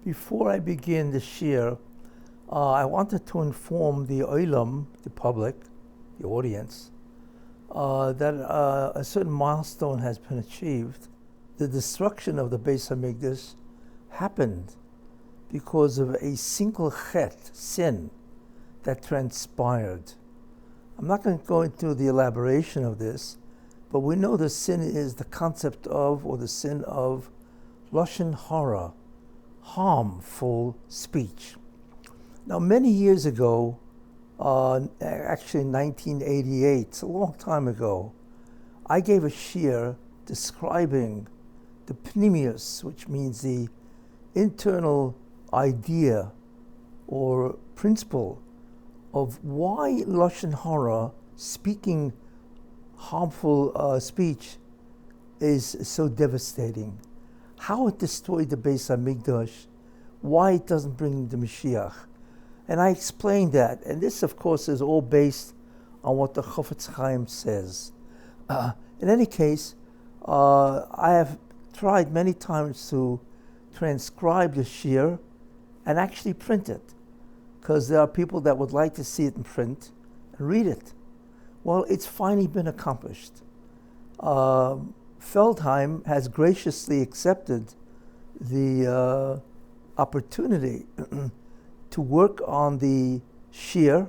Before I begin the Shiur, I wanted to inform the Olam, the public, the audience, that a certain milestone has been achieved. The destruction of the Beis Hamikdash happened because of a single sin that transpired. I'm not going to go into the elaboration of this, but we know the sin is the concept of, or the sin of, Lashon Hara, harmful speech. Now, many years ago, actually in 1988, it's a long time ago, I gave a shiur describing the pnimius, which means the internal idea or principle of why Lashon Hara, speaking harmful speech, is so devastating. How it destroyed the Beis Hamikdash, why it doesn't bring the Mashiach. And I explained that, and this, of course, is all based on what the Chofetz Chaim says. In any case, I have tried many times to transcribe the shiur and actually print it, because there are people that would like to see it in print and read it. Well, it's finally been accomplished. Feldheim has graciously accepted the opportunity to work on the shiur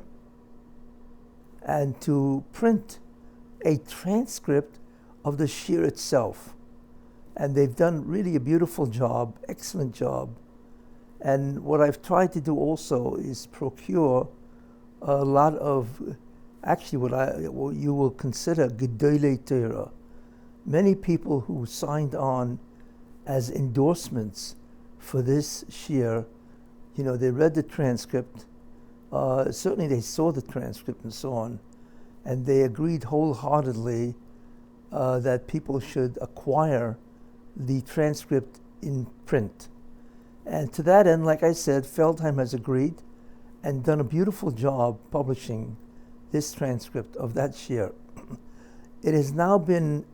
and to print a transcript of the shiur itself. And they've done really a beautiful job, excellent job. And what I've tried to do also is procure a lot of, actually what you will consider Gedolei Torah, many people who signed on as endorsements for this shiur. You know, they read the transcript, certainly they saw the transcript and so on, and they agreed wholeheartedly that people should acquire the transcript in print. And to that end, like I said, Feldheim has agreed and done a beautiful job publishing this transcript of that shiur. It has now been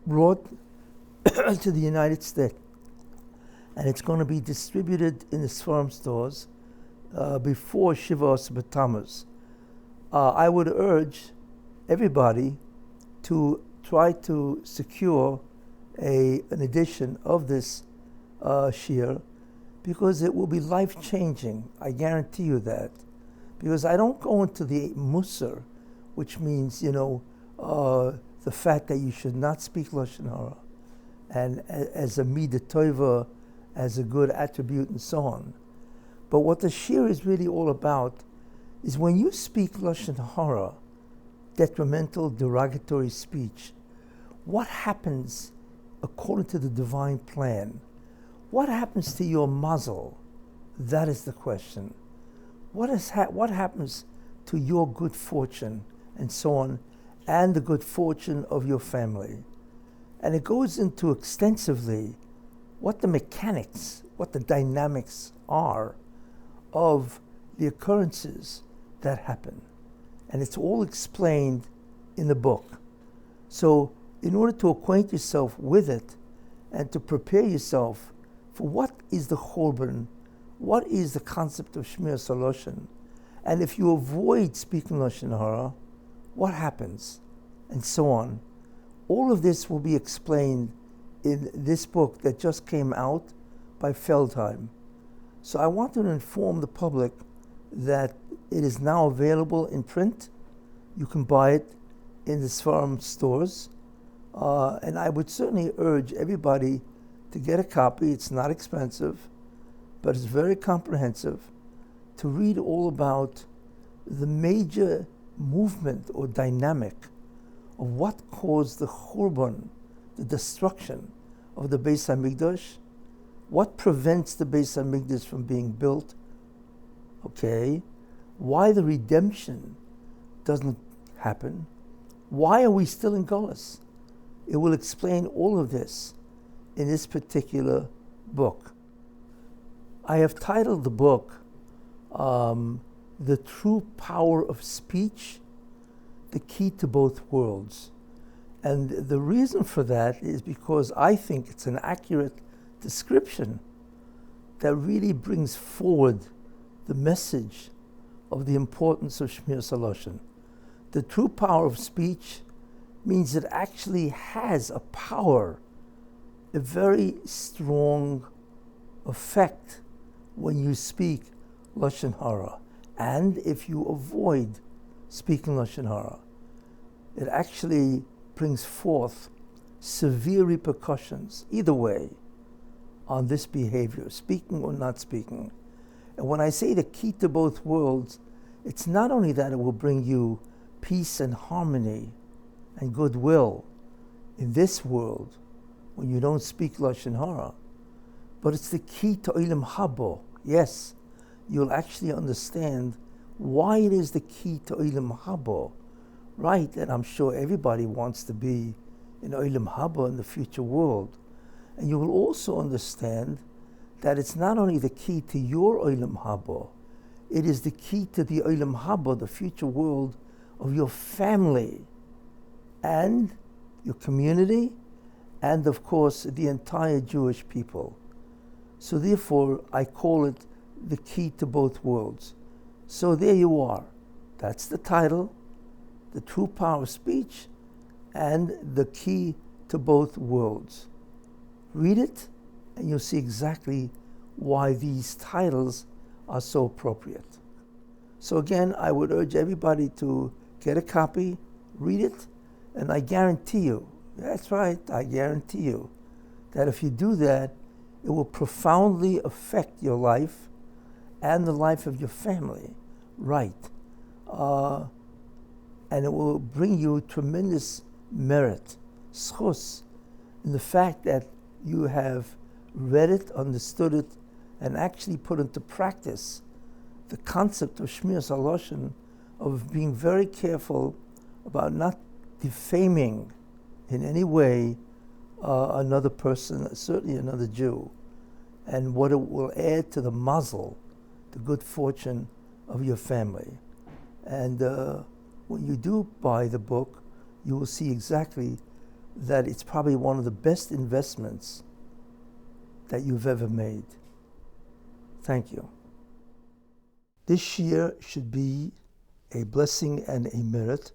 brought to the United States, and it's going to be distributed in the Sforim stores before Shivos B'Tammuz. I would urge everybody to try to secure an edition of this shiur, because it will be life-changing. I guarantee you that. Because I don't go into the musar, which means, the fact that you should not speak Lashon Hara, and as a midah tova, as a good attribute and so on. But what the shiur is really all about is when you speak Lashon Hara, detrimental, derogatory speech, what happens according to the divine plan? What happens to your mazel? That is the question. What happens to your good fortune and so on, and the good fortune of your family? And it goes into extensively what the mechanics, what the dynamics are of the occurrences that happen. And it's all explained in the book. So in order to acquaint yourself with it and to prepare yourself for what is the Churban, what is the concept of Shmir Saloshin, and if you avoid speaking Lashon Hara, what happens, and so on. All of this will be explained in this book that just came out by Feldheim. So I want to inform the public that it is now available in print. You can buy it in the Sforim stores. And I would certainly urge everybody to get a copy. It's not expensive, but it's very comprehensive, to read all about the major movement or dynamic of what caused the Churban, the destruction of the Beis Hamikdash, what prevents the Beis Hamikdash from being built, okay, why the redemption doesn't happen, why are we still in Golus. It will explain all of this in this particular book. I have titled the book, The True Power of Speech, the Key to Both Worlds. And the reason for that is because I think it's an accurate description that really brings forward the message of the importance of Shmir Saloshan. The true power of speech means it actually has a power, a very strong effect when you speak Lashon Hara. And if you avoid speaking Lashon Hara, it actually brings forth severe repercussions, either way, on this behavior, speaking or not speaking. And when I say the key to both worlds, it's not only that it will bring you peace and harmony and goodwill in this world when you don't speak Lashon Hara, but it's the key to Olam Haba. Yes, you'll actually understand why it is the key to Olam Haba, right? And I'm sure everybody wants to be in Olam Haba in the future world. And you will also understand that it's not only the key to your Olam Haba, it is the key to the Olam Haba, the future world of your family and your community, and of course the entire Jewish people. So therefore I call it the key to both worlds. So there you are. That's the title, the true power of speech and the key to both worlds. Read it and you'll see exactly why these titles are so appropriate. So again, I would urge everybody to get a copy, read it, and I guarantee you, that's right, I guarantee you, that if you do that, it will profoundly affect your life and the life of your family, right? And it will bring you tremendous merit, schus, in the fact that you have read it, understood it, and actually put into practice the concept of Shmir Saloshan, of being very careful about not defaming in any way another person, certainly another Jew, and what it will add to the mazel, the good fortune of your family. And when you do buy the book, you will see exactly that it's probably one of the best investments that you've ever made. Thank you. This year should be a blessing and a merit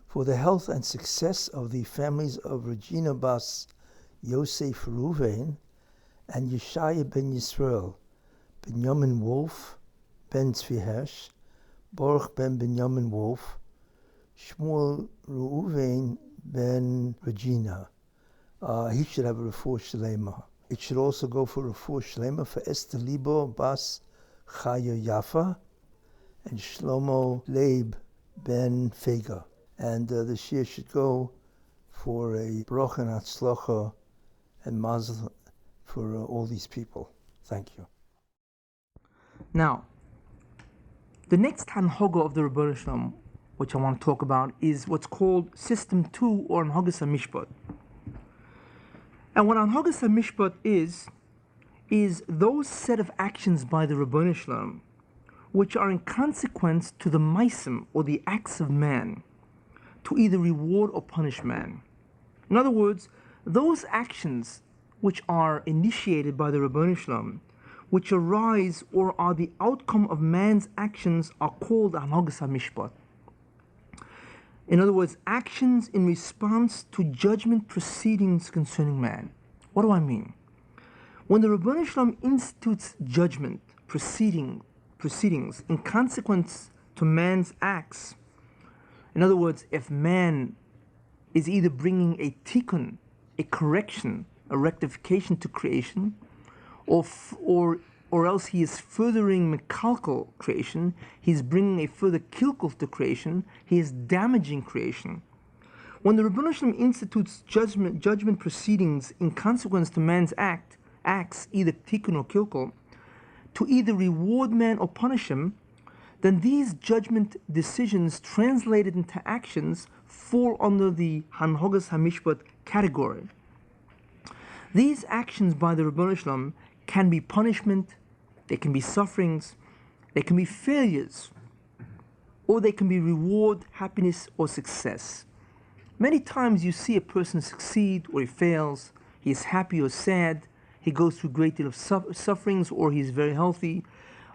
for the health and success of the families of Regina Bas Yosef Ruvain and Yeshaya ben Yisrael, Benjamin Wolf, Ben Tzvi, Baruch ben Benjamin Wolf, Shmuel Ruvain ben Regina. He should have a refuah shlema. It should also go for refuah shlema for Esther Libo Bas Chaya Yafa and Shlomo Leib ben Fega. And the shiur should go for a bracha and hatzlacha and mazel for all these people. Thank you. Now, the next hanhoga of the Rebbeinu Shalom, which I want to talk about, is what's called System 2 or Hanhogas HaMishpat. And what Hanhogas HaMishpat is those set of actions by the Rebbeinu Shalom which are in consequence to the maisim or the acts of man, to either reward or punish man. In other words, those actions which are initiated by the Rebbeinu Shalom, which arise or are the outcome of man's actions, are called Hanhogas HaMishpat. In other words, actions in response to judgment proceedings concerning man. What do I mean? When the Rebbeinu Shalom institutes judgment proceedings in consequence to man's acts, in other words, if man is either bringing a tikkun, a correction, a rectification to creation, or else he is furthering mekalkal creation, he's bringing a further kilkul to creation, he is damaging creation. When the Rebbeinu Shalom institutes judgment proceedings in consequence to man's acts, either tikkun or kilkul, to either reward man or punish him, then these judgment decisions translated into actions fall under the Hanhogas HaMishpat category. These actions by the Rebbeinu Shalom can be punishment, they can be sufferings, they can be failures, or they can be reward, happiness, or success. Many times you see a person succeed or he fails, he is happy or sad, he goes through a great deal of sufferings, or he's very healthy.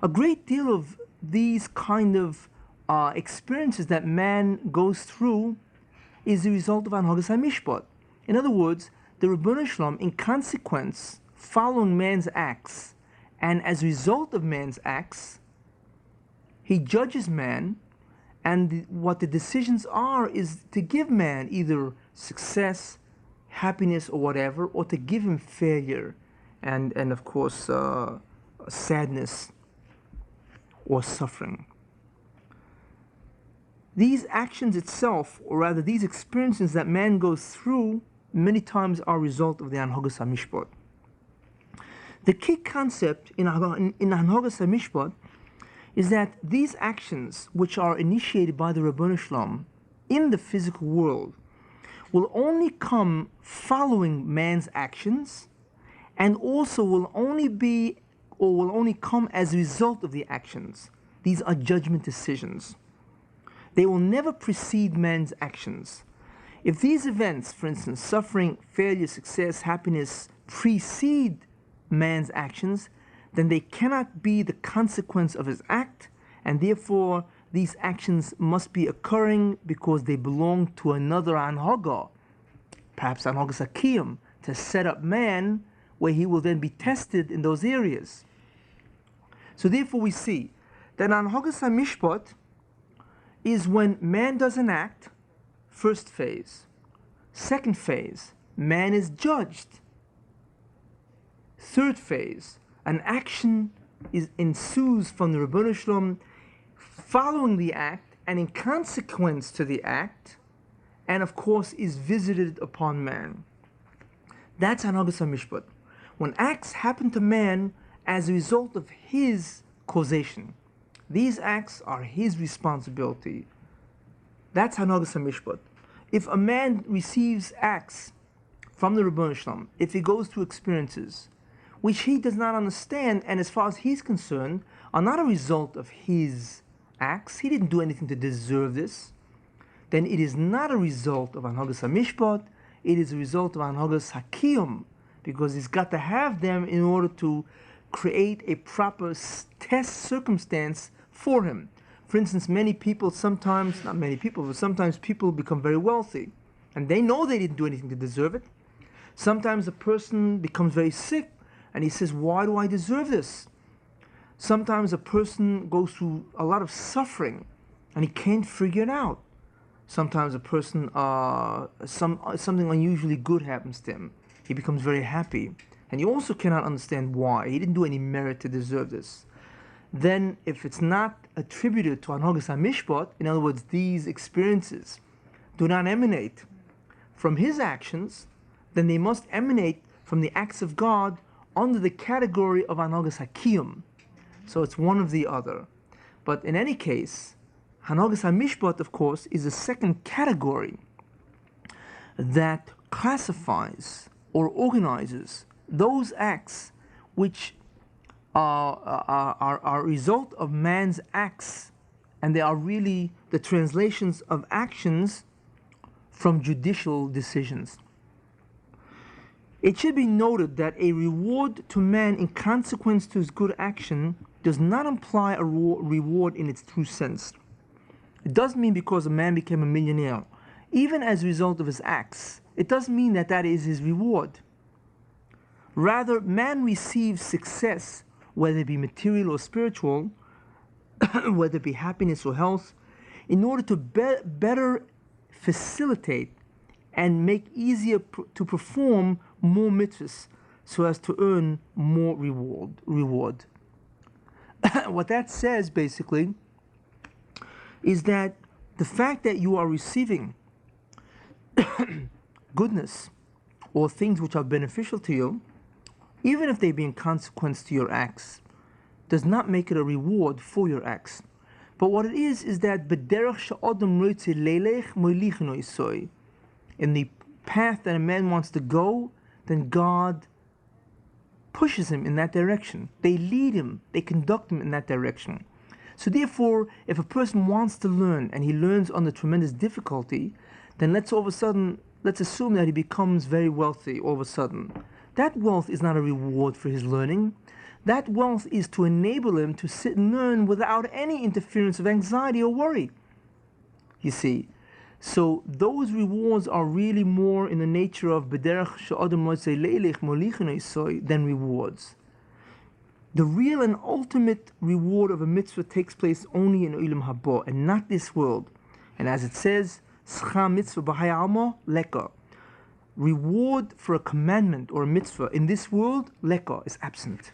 A great deal of these kind of experiences that man goes through is the result of Anhagas HaMishpat. In other words, the Ribono Shel Olam, in consequence, following man's acts, and as a result of man's acts, he judges man, and what the decisions are is to give man either success, happiness, or whatever, or to give him failure, and of course, sadness or suffering. These actions itself, or rather these experiences that man goes through, many times are a result of the Anhagas HaMishpat. The key concept in Anhagas HaMishpat is that these actions, which are initiated by the Ribono Shel Olam in the physical world, will only come following man's actions, and also will only come as a result of the actions. These are judgment decisions. They will never precede man's actions. If these events, for instance, suffering, failure, success, happiness, precede man's actions, then they cannot be the consequence of his act, and therefore these actions must be occurring because they belong to another anhaga, perhaps Anhagas HaKiyum, to set up man where he will then be tested in those areas. So therefore we see that Anhagas HaMishpat is when man does an act, first phase. Second phase, man is judged. Third phase, an action ensues from the Ribono Shel Olam following the act and in consequence to the act, and of course is visited upon man. That's Anhagas HaMishpat. When acts happen to man as a result of his causation. These acts are his responsibility. That's Anhagas HaMishpat. If a man receives acts from the Ribono Shel Olam, if he goes through experiences which he does not understand, and as far as he's concerned, are not a result of his acts, he didn't do anything to deserve this, then it is not a result of Anhagas HaMishpat, it is a result of Anhagas HaKiyum, because he's got to have them in order to create a proper test circumstance for him. For instance, sometimes people become very wealthy, and they know they didn't do anything to deserve it. Sometimes a person becomes very sick, and he says, why do I deserve this? Sometimes a person goes through a lot of suffering, and he can't figure it out. Sometimes a person, something unusually good happens to him. He becomes very happy, and he also cannot understand why. He didn't do any merit to deserve this. Then, if it's not attributed to Anhagas HaMishpat, in other words, these experiences do not emanate from his actions, then they must emanate from the acts of God under the category of Anhagas HaKiyum. So it's one of the other. But in any case, Anhagas HaMishpat, of course, is a second category that classifies or organizes those acts which are a result of man's acts, and they are really the translations of actions from judicial decisions. It should be noted that a reward to man in consequence to his good action does not imply a reward in its true sense. It doesn't mean because a man became a millionaire, even as a result of his acts, it doesn't mean that that is his reward. Rather, man receives success, whether it be material or spiritual, whether it be happiness or health, in order to better facilitate and make easier to perform more mitzvahs, so as to earn more reward. What that says basically is that the fact that you are receiving goodness or things which are beneficial to you, even if they be in consequence to your acts, does not make it a reward for your acts. But what it is that in the path that a man wants to go, then God pushes him in that direction. They lead him, they conduct him in that direction. So therefore, if a person wants to learn and he learns under tremendous difficulty, then let's assume that he becomes very wealthy all of a sudden. that wealth is not a reward for his learning. That wealth is to enable him to sit and learn without any interference of anxiety or worry. You see, so those rewards are really more in the nature of b'derech she'adam lo yisei leilech molichin yisoi than rewards. The real and ultimate reward of a mitzvah takes place only in Olam Haba and not this world. And as it says, Schar mitzvah b'chayei alma leka. Reward for a commandment or a mitzvah in this world, leka, is absent.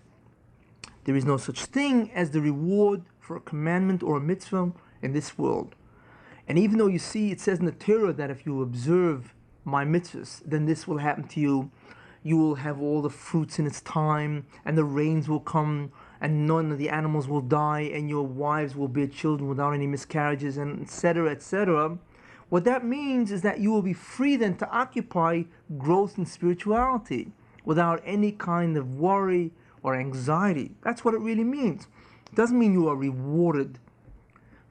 There is no such thing as the reward for a commandment or a mitzvah in this world. And even though you see, it says in the Torah that if you observe my mitzvahs, then this will happen to you. You will have all the fruits in its time, and the rains will come, and none of the animals will die, and your wives will bear children without any miscarriages, and etc., etc. What that means is that you will be free then to occupy growth in spirituality without any kind of worry or anxiety. That's what it really means. It doesn't mean you are rewarded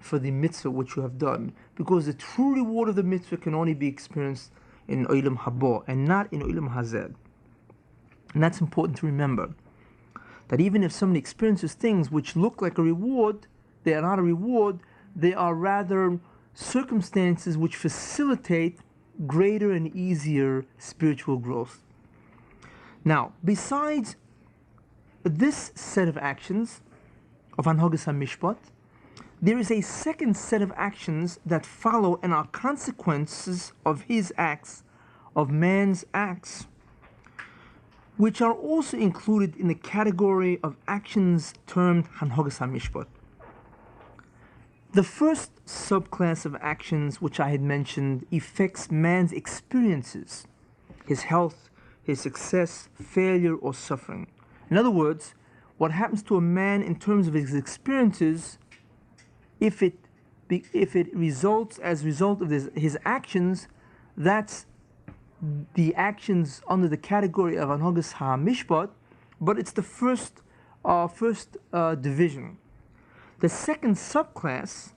for the mitzvah which you have done, because the true reward of the mitzvah can only be experienced in Olam Haba and not in Olam Hazeh. And that's important to remember, that even if somebody experiences things which look like a reward, they are not a reward, they are rather circumstances which facilitate greater and easier spiritual growth. Now, besides this set of actions of Hanhagas HaMishpat, there is a second set of actions that follow and are consequences of his acts, of man's acts, which are also included in the category of actions termed Hanhagas HaMishpat. The first subclass of actions which I had mentioned affects man's experiences, his health, his success, failure, or suffering. In other words, what happens to a man in terms of his experiences, if it results as a result of his actions, that's the actions under the category of Hanhagas HaMishpat, but it's the first division. The second subclass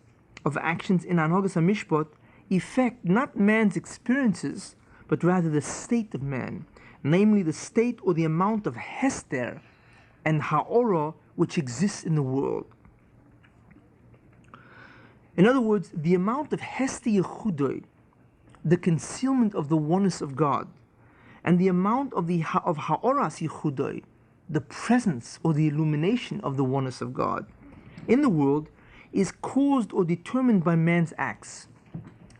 of actions in Hanhagas HaMishpat affect not man's experiences, but rather the state of man, namely the state or the amount of hester and ha'ora which exists in the world. In other words, the amount of hester yechudoi, the concealment of the oneness of God, and the amount of ha'oras yechudoi, the presence or the illumination of the oneness of God in the world, is caused or determined by man's acts.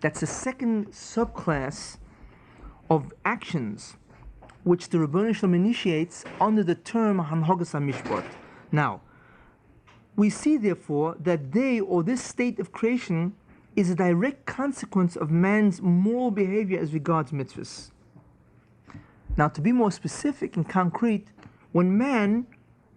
That's the second subclass of actions which the Rebbeinu Shalom initiates under the term Hanhagas HaMishpat. Now, we see therefore that they, or this state of creation, is a direct consequence of man's moral behavior as regards mitzvahs. Now, to be more specific and concrete, when man,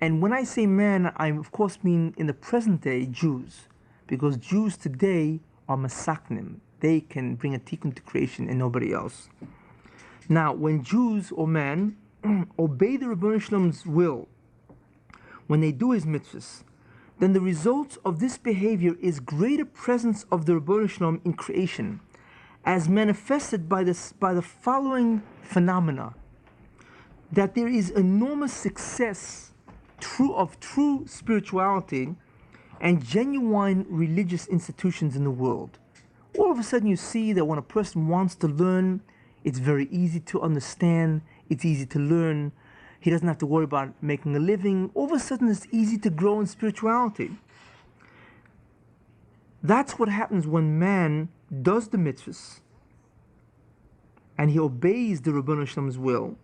and when I say man, I of course mean in the present day Jews, because Jews today are masaknim. They can bring a tikkun to creation and nobody else. Now, when Jews or man obey the Rebbeinu Shalom's will, when they do his mitzvahs, then the result of this behavior is greater presence of the Rebbeinu Shalom in creation, as manifested by the following phenomena: that there is enormous success of true spirituality and genuine religious institutions in the world. All of a sudden you see that when a person wants to learn, it's very easy to understand, it's easy to learn, he doesn't have to worry about making a living. All of a sudden it's easy to grow in spirituality. That's what happens when man does the mitzvahs and he obeys the Rebbeinu Shalom's will.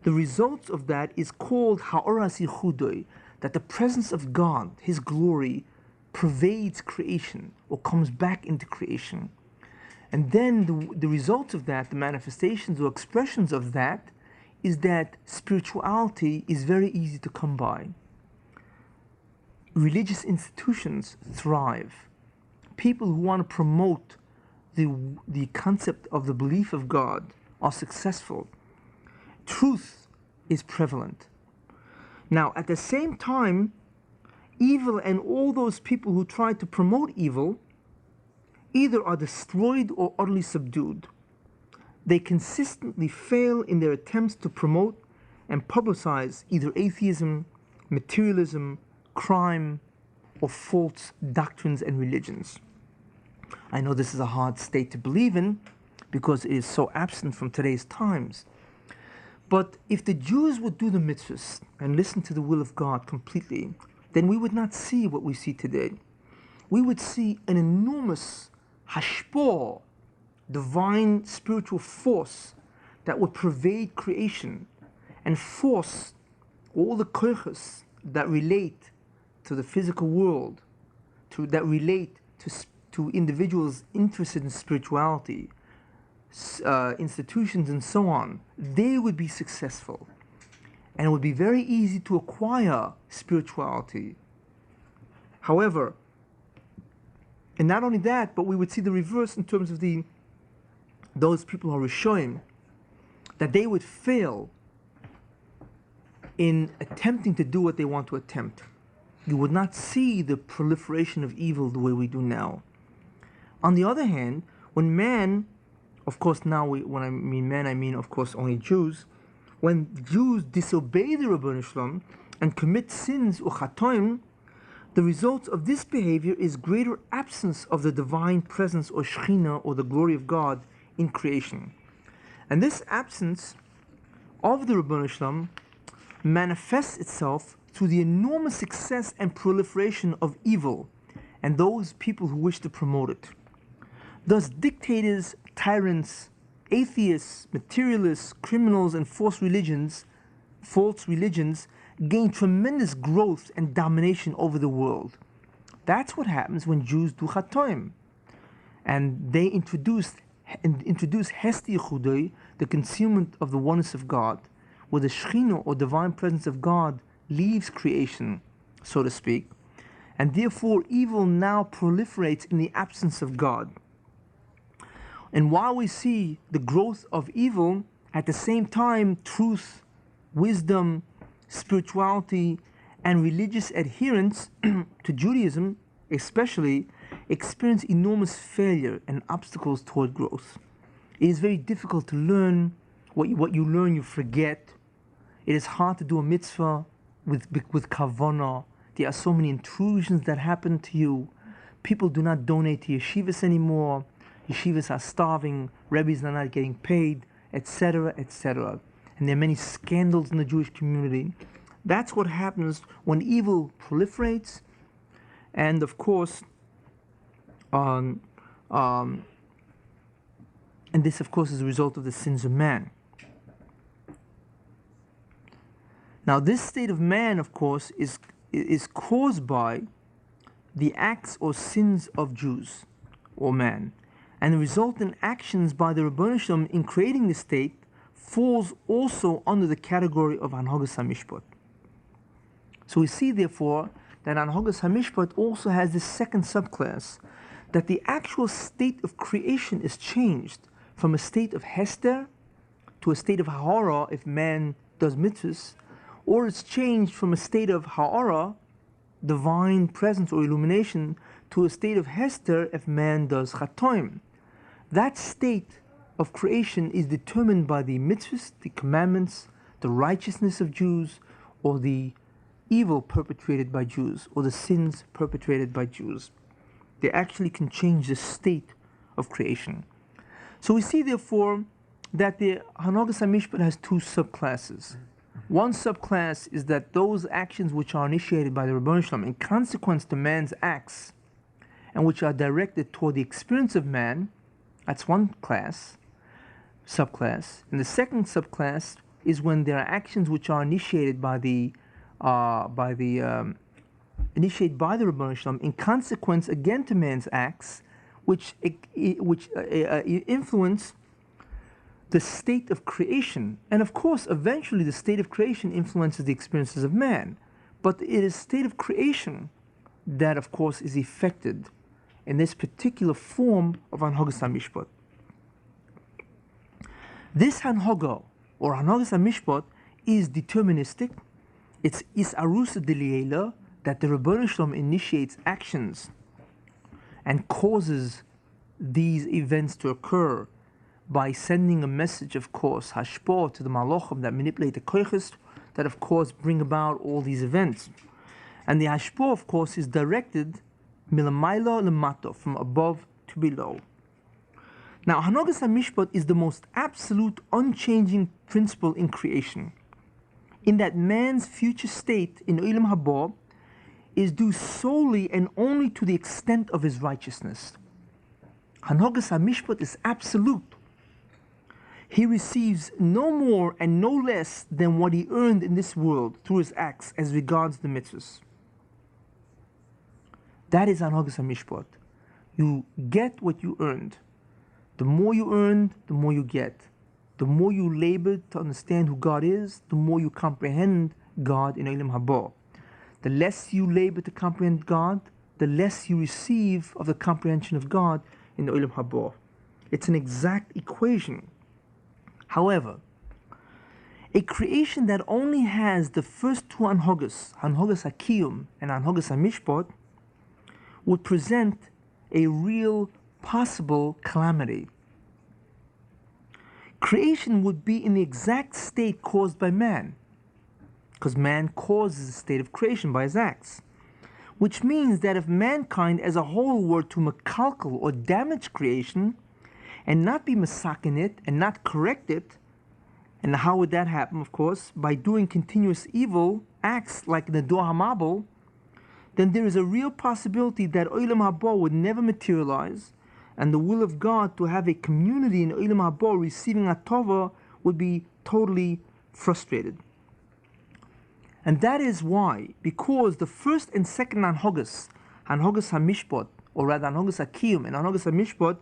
The result of that is called ha'oras yichudoi, that the presence of God, his glory, pervades creation or comes back into creation. And then the result of that, the manifestations or expressions of that, is that spirituality is very easy to come by. Religious institutions thrive. People who want to promote the concept of the belief of God are successful. Truth is prevalent. Now, at the same time, evil and all those people who try to promote evil either are destroyed or utterly subdued. They consistently fail in their attempts to promote and publicize either atheism, materialism, crime, or false doctrines and religions. I know this is a hard state to believe in because it is so absent from today's times. But if the Jews would do the mitzvahs and listen to the will of God completely, then we would not see what we see today. We would see an enormous hashpah, divine spiritual force that would pervade creation and force all the koiches that relate to the physical world, that relate to individuals interested in spirituality, institutions and so on, they would be successful. And it would be very easy to acquire spirituality. However, and not only that, but we would see the reverse in terms of those people who are Rishonim, that they would fail in attempting to do what they want to attempt. You would not see the proliferation of evil the way we do now. On the other hand, when man, of course now when I mean man, I mean of course only Jews, when Jews disobey the Rebbeinu Shalom and commit sins or chatoim, the result of this behavior is greater absence of the divine presence or Shekhinah or the glory of God in creation. And this absence of the Rebbeinu Shalom manifests itself through the enormous success and proliferation of evil and those people who wish to promote it. Thus, dictators, tyrants, atheists, materialists, criminals, and false religions gain tremendous growth and domination over the world. That's what happens when Jews do chatoim. And they introduce Hesti Yechudei, the concealment of the oneness of God, where the Shekhinah or divine presence of God leaves creation, so to speak, and therefore evil now proliferates in the absence of God. And while we see the growth of evil, at the same time, truth, wisdom, spirituality, and religious adherence to Judaism, especially, experience enormous failure and obstacles toward growth. It is very difficult to learn. What you learn, you forget. It is hard to do a mitzvah with kavanah. There are so many intrusions that happen to you. People do not donate to yeshivas anymore. Yeshivas are starving. Rabbis are not getting paid, etc., etc. And there are many scandals in the Jewish community. That's what happens when evil proliferates. And of course, and this of course is a result of the sins of man. Now this state of man, of course, is caused by the acts or sins of Jews or man. And the resultant actions by the Rebbeinu Shalom in creating the state falls also under the category of Hanhagas HaMishpat. So we see therefore that Hanhagas HaMishpat also has this second subclass, that the actual state of creation is changed from a state of Hester to a state of Ha'ara if man does mitzvahs, or it's changed from a state of Ha'ara, divine presence or illumination, to a state of Hester if man does Chatoim. That state of creation is determined by the mitzvahs, the commandments, the righteousness of Jews, or the evil perpetrated by Jews, or the sins perpetrated by Jews. They actually can change the state of creation. So we see therefore that the Hanhagas HaMishpat has two subclasses. One subclass is that those actions which are initiated by the Rebbeinu Shalom in consequence to man's acts and which are directed toward the experience of man, that's one subclass. And the second subclass is when there are actions which are initiated by the Rebbeinu Shalom in consequence again to man's acts, which influence the state of creation. And of course, eventually the state of creation influences the experiences of man. But it is state of creation that, of course, is affected in this particular form of Hanhagas HaMishpat. This Hanhaga, or Hanhagas HaMishpat, is deterministic. It's Arusa D'Liela, that the Rebbeinu Shalom initiates actions and causes these events to occur by sending a message, of course, hashpah, to the malachim that manipulate the koiches, that of course bring about all these events. And the hashpah, of course, is directed milamayla lemato, from above to below. Now, Hanogas HaMishpat is the most absolute, unchanging principle in creation, in that man's future state in Olam Haba is due solely and only to the extent of his righteousness. Hanogas HaMishpat is absolute. He receives no more and no less than what he earned in this world through his acts as regards the mitzvahs. That is Hanogas HaMishpat. You get what you earned. The more you earn, the more you get. The more you labor to understand who God is, the more you comprehend God in Olam Haba. The less you labor to comprehend God, the less you receive of the comprehension of God in Olam Haba. It's an exact equation. However, a creation that only has the first two Hanhogas HaKiyum and Hanhogas HaMishpat, would present a real possible calamity. Creation would be in the exact state caused by man, because man causes the state of creation by his acts. Which means that if mankind as a whole were to makalkal or damage creation, and not be masakin it, and not correct it, and how would that happen, of course? By doing continuous evil acts like the Dor HaMabel, then there is a real possibility that Olam Haba would never materialize, and the will of God to have a community in Olam Haba receiving a Tova would be totally frustrated. And that is why, because the first and second Hanhogas HaMishpat, or rather Hanhogas HaKiyum and Hanhogas HaMishpat,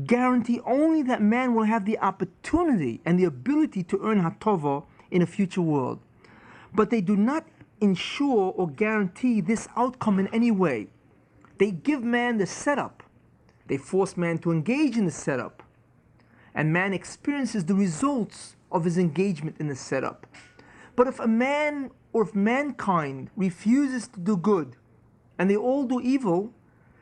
guarantee only that man will have the opportunity and the ability to earn Hatova in a future world. But they do not ensure or guarantee this outcome in any way. They give man the setup. They force man to engage in the setup. And man experiences the results of his engagement in the setup. But if a man or if mankind refuses to do good, and they all do evil,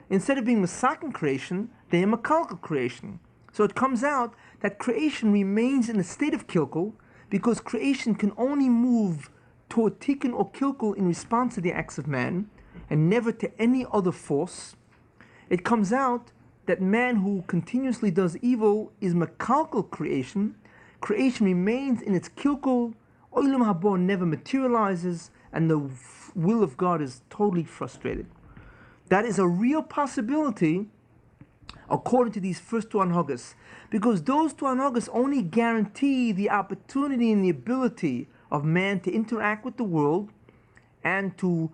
instead of being Masakin creation, they are Makalkal creation. So it comes out that creation remains in a state of Kilkul, because creation can only move toward Tikkun or Kilkul in response to the acts of man, and never to any other force. It comes out that man who continuously does evil is Makalkal creation. Creation remains in its Kilkul, Olam Haba never materializes, and the will of God is totally frustrated. That is a real possibility according to these first two Hanhogas, because those two Hanhogas only guarantee the opportunity and the ability of man to interact with the world and to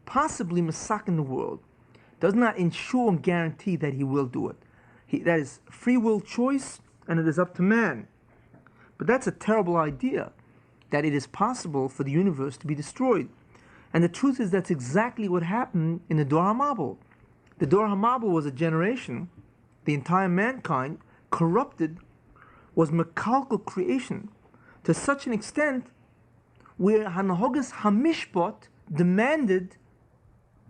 possibly masakin the world. Does not ensure and guarantee that he will do it. That is free will choice, and it is up to man. But that's a terrible idea, that it is possible for the universe to be destroyed. And the truth is that's exactly what happened in the Dor HaMabel. The Dor HaMabel was a generation, the entire mankind, corrupted, was Makalkal creation, to such an extent where Hanhogas HaMishpat demanded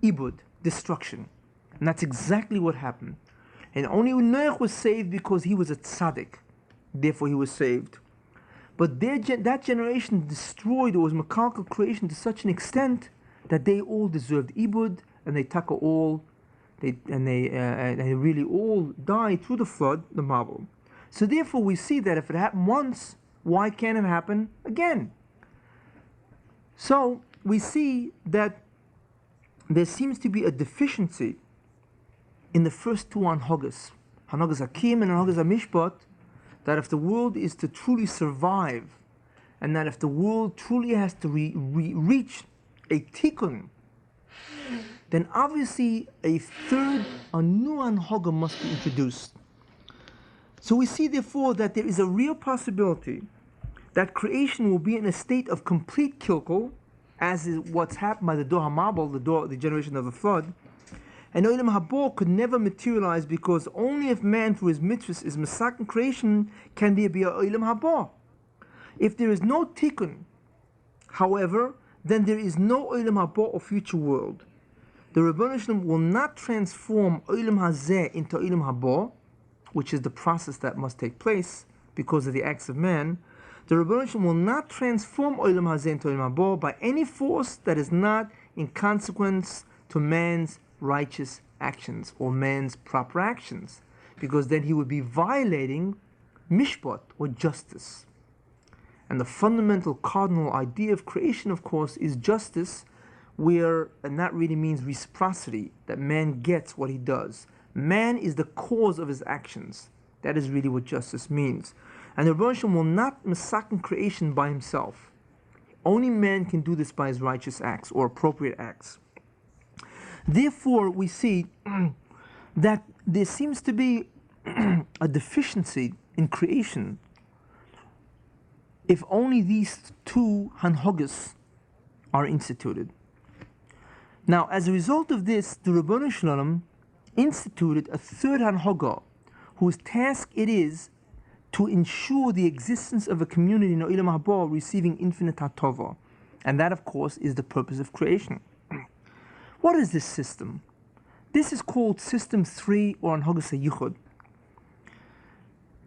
ibud, destruction. And that's exactly what happened. And only Noach was saved because he was a tzaddik. Therefore he was saved. But that generation destroyed, or was Makalkal creation to such an extent that they all deserved ibud, and they really all died through the flood, the Mabel. So therefore we see that if it happened once, why can't it happen again? So we see that there seems to be a deficiency in the first two Hanhogas HaKiyum and Hanhogas HaMishpat, that if the world is to truly survive, and that if the world truly has to reach a tikkun, then obviously a new Hanhoga must be introduced. So we see therefore that there is a real possibility that creation will be in a state of complete kilkul, as is what's happened by the Dor HaMabel, the generation of the flood. And Olam Haba could never materialize, because only if man through his mitzvahs is masakin creation can there be a Olam Haba. If there is no tikkun, however, then there is no Olam Haba or future world. The Rebbeinu Shalom will not transform Olam Hazeh into Olam Haba, which is the process that must take place because of the acts of man, the Rebbeinu Shalom will not transform Olam Hazeh into Olam Haba by any force that is not in consequence to man's righteous actions or man's proper actions, because then he would be violating mishpat or justice. And the fundamental cardinal idea of creation, of course, is justice, and that really means reciprocity, that man gets what he does. Man is the cause of his actions. That is really what justice means. And the Rebbeinu Shalom will not masakin creation by himself. Only man can do this by his righteous acts or appropriate acts. Therefore, we see that there seems to be a deficiency in creation if only these two hanhogas are instituted. Now, as a result of this, the Rebbeinu Shalom instituted a third hanhoga, whose task it is to ensure the existence of a community in Olam Haba receiving infinite hatova. And that, of course, is the purpose of creation. What is this system? This is called System 3 or Anhogas HaYichud.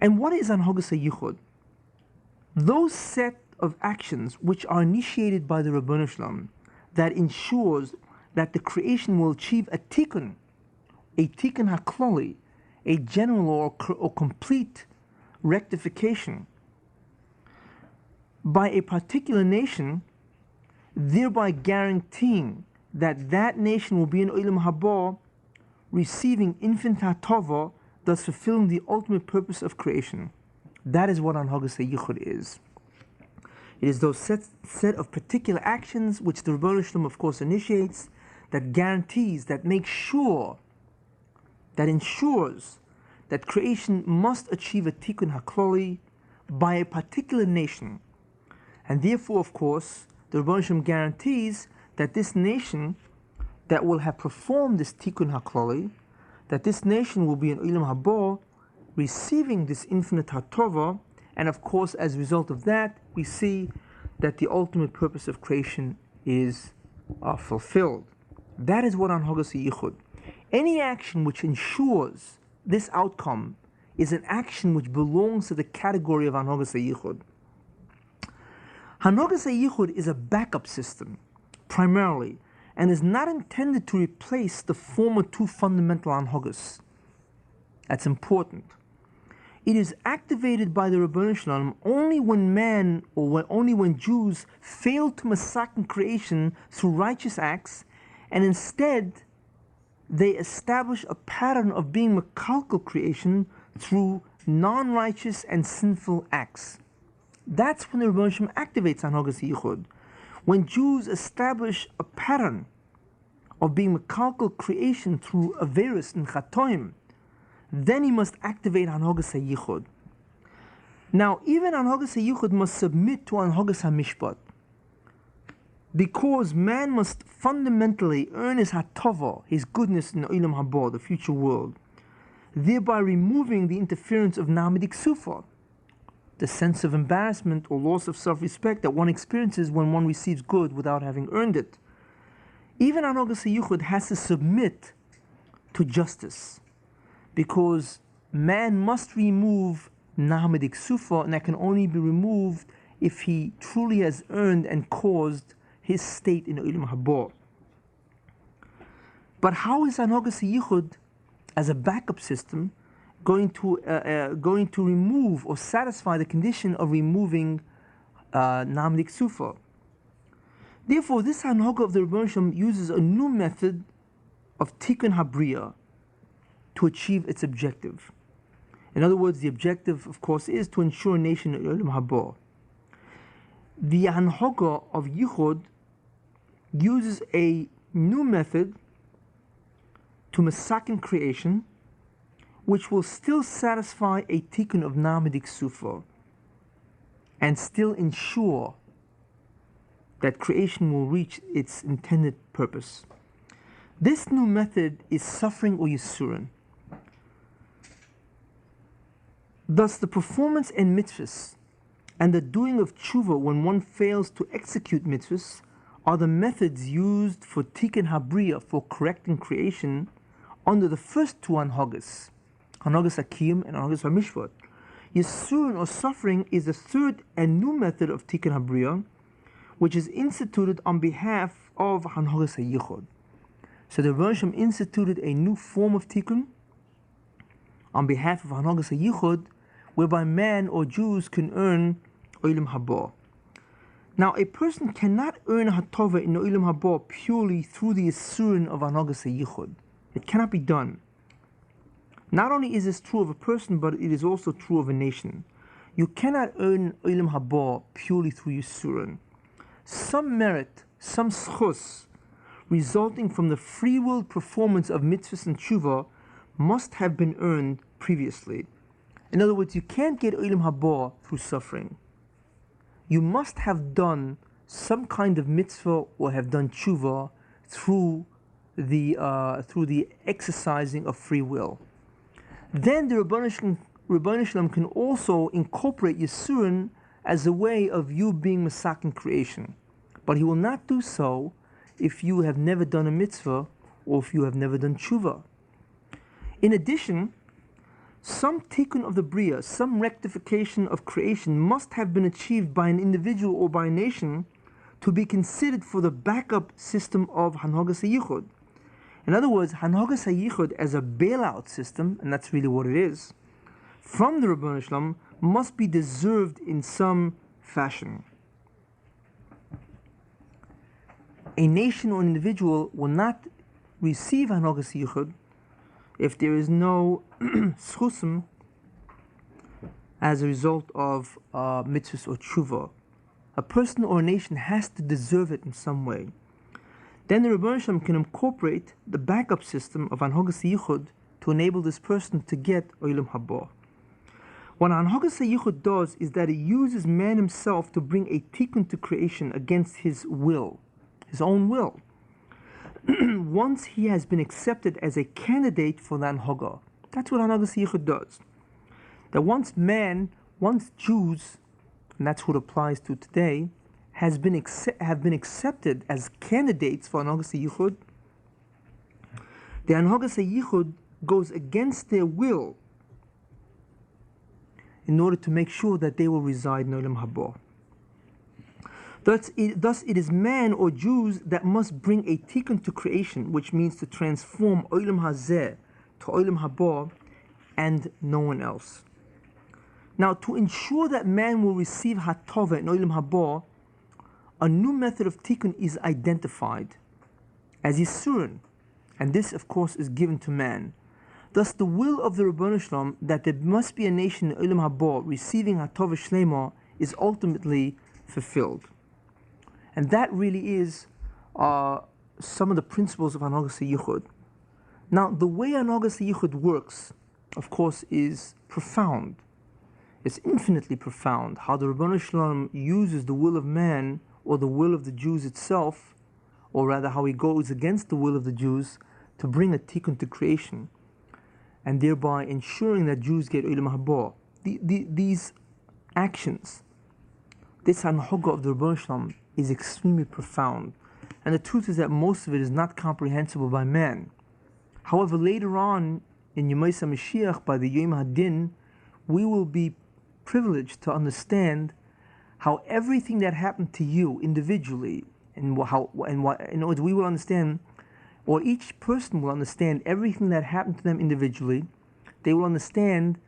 And what is Anhogas HaYichud? Those set of actions which are initiated by the Rebbeinu Shalom that ensures that the creation will achieve a tikkun haklali, a general or complete rectification by a particular nation, thereby guaranteeing that that nation will be in Olam Haba, receiving infinite hatova, thus fulfilling the ultimate purpose of creation. That is what Anhogas HaYichud is. It is those set of particular actions which the Rebbeinu Shalom, of course, initiates, that guarantees, that makes sure, that ensures that creation must achieve a tikkun haklali by a particular nation. And therefore, of course, the Rebbeinu Shalom guarantees that this nation that will have performed this tikkun haklali, that this nation will be in Olam Haba, receiving this infinite hatova, and of course, as a result of that, we see that the ultimate purpose of creation is fulfilled. That is what Anhogas HaYichud. Any action which ensures this outcome is an action which belongs to the category of Anhogas HaYichud. Anhogas HaYichud is a backup system, primarily, and is not intended to replace the former two fundamental Anhogas. That's important. It is activated by the Rebbeinu Shalom only when man, or only when Jews fail to masakin creation through righteous acts, and instead they establish a pattern of being mekalkel creation through non-righteous and sinful acts. That's when the Rebbeinu Shalom activates Anhogas HaYichud. When Jews establish a pattern of being mekalkel creation through averis and chatoim, then he must activate Anhogas HaYichud. Now, even Anhogas HaYichud must submit to Anhogas HaMishpat, because man must fundamentally earn his hatova, his goodness in Olam Haba, the future world, thereby removing the interference of namidik sufa, the sense of embarrassment or loss of self-respect that one experiences when one receives good without having earned it. Even Anhogas HaYichud has to submit to justice, because man must remove namidik sufa, and that can only be removed if he truly has earned and caused his state in Olam Haba. But how is Anhogas HaYichud, as a backup system, going to remove or satisfy the condition of removing namidik sufa? Therefore, this Hanhoga of the Rebbeinu Shalom uses a new method of tikkun habriya to achieve its objective. In other words, the objective, of course, is to ensure a nation in Olam Haba. The Hanhoga of Yichud uses a new method to masakin creation, which will still satisfy a tikkun of namidik sufa and still ensure that creation will reach its intended purpose. This new method is suffering or yisurin. Thus, the performance in mitzvahs and the doing of tshuva when one fails to execute mitzvahs are the methods used for tikkun habriya, for correcting creation, under the first two anhogas, Hanogas HaKiyum, and Hanogas HaMishpat. Yisurin, or suffering, is the third and new method of Tikkun HaBriah, which is instituted on behalf of Hanogas HaYichud. So the Rebbe Shem instituted a new form of Tikkun on behalf of Hanogas HaYichud, whereby man or Jews can earn Olam Haba. Now, a person cannot earn Hatova in Olam Haba purely through the Yisurin of Hanogas HaYichud. It cannot be done. Not only is this true of a person, but it is also true of a nation. You cannot earn Olam Haba purely through Yisurin. Some merit, some schus, resulting from the free will performance of mitzvahs and tshuva must have been earned previously. In other words, you can't get Olam Haba through suffering. You must have done some kind of mitzvah or have done tshuva through the exercising of free will. Then the Rabbi Shalom can also incorporate Yisurin as a way of you being Masak in creation. But he will not do so if you have never done a mitzvah or if you have never done tshuva. In addition, some tikkun of the Bria, some rectification of creation must have been achieved by an individual or by a nation to be considered for the backup system of Hanogas HaYichud. In other words, Hanogas HaYichud as a bailout system, and that's really what it is, from the Rabbi Shalom must be deserved in some fashion. A nation or an individual will not receive Hanogas HaYichud if there is no schusim as a result of mitzvahs or tshuva. A person or a nation has to deserve it in some way. Then the Rebbe Shem can incorporate the backup system of Hanogas HaYichud to enable this person to get Olam Haba. What Hanogas HaYichud does is that it uses man himself to bring a tikkun to creation against his will, his own will. Once he has been accepted as a candidate for the Anhaga. That's what Hanogas HaYichud does. That once Jews, and that's what applies to today, have been accepted as candidates for Hanogas HaYichud, the Hanogas HaYichud goes against their will in order to make sure that they will reside in Olam Haba. Thus it is man or Jews that must bring a tikkun to creation, which means to transform Olam Hazeh to Olam Haba and no one else. Now, to ensure that man will receive Hatova in Olam Haba, a new method of tikkun is identified as Yisurin, and this, of course, is given to man. Thus, the will of the Ribono Shel Olam that there must be a nation in Olam Haba receiving Hatova Shlema is ultimately fulfilled. And that really is some of the principles of Hanogas HaYichud. Now, the way Hanogas HaYichud works, of course, is profound. It's infinitely profound how the Ribono Shel Olam uses the will of man or the will of the Jews itself, or rather how he goes against the will of the Jews to bring a tikkun to creation, and thereby ensuring that Jews get Olam Haba. These actions, this Hanhaga of the Ribono Shel Olam, is extremely profound, and the truth is that most of it is not comprehensible by man. However, later on in Yemei Mashiach, by the Yom Hadin, we will be privileged to understand how everything that happened to you individually, in other words, we will understand, or each person will understand everything that happened to them individually. They will understand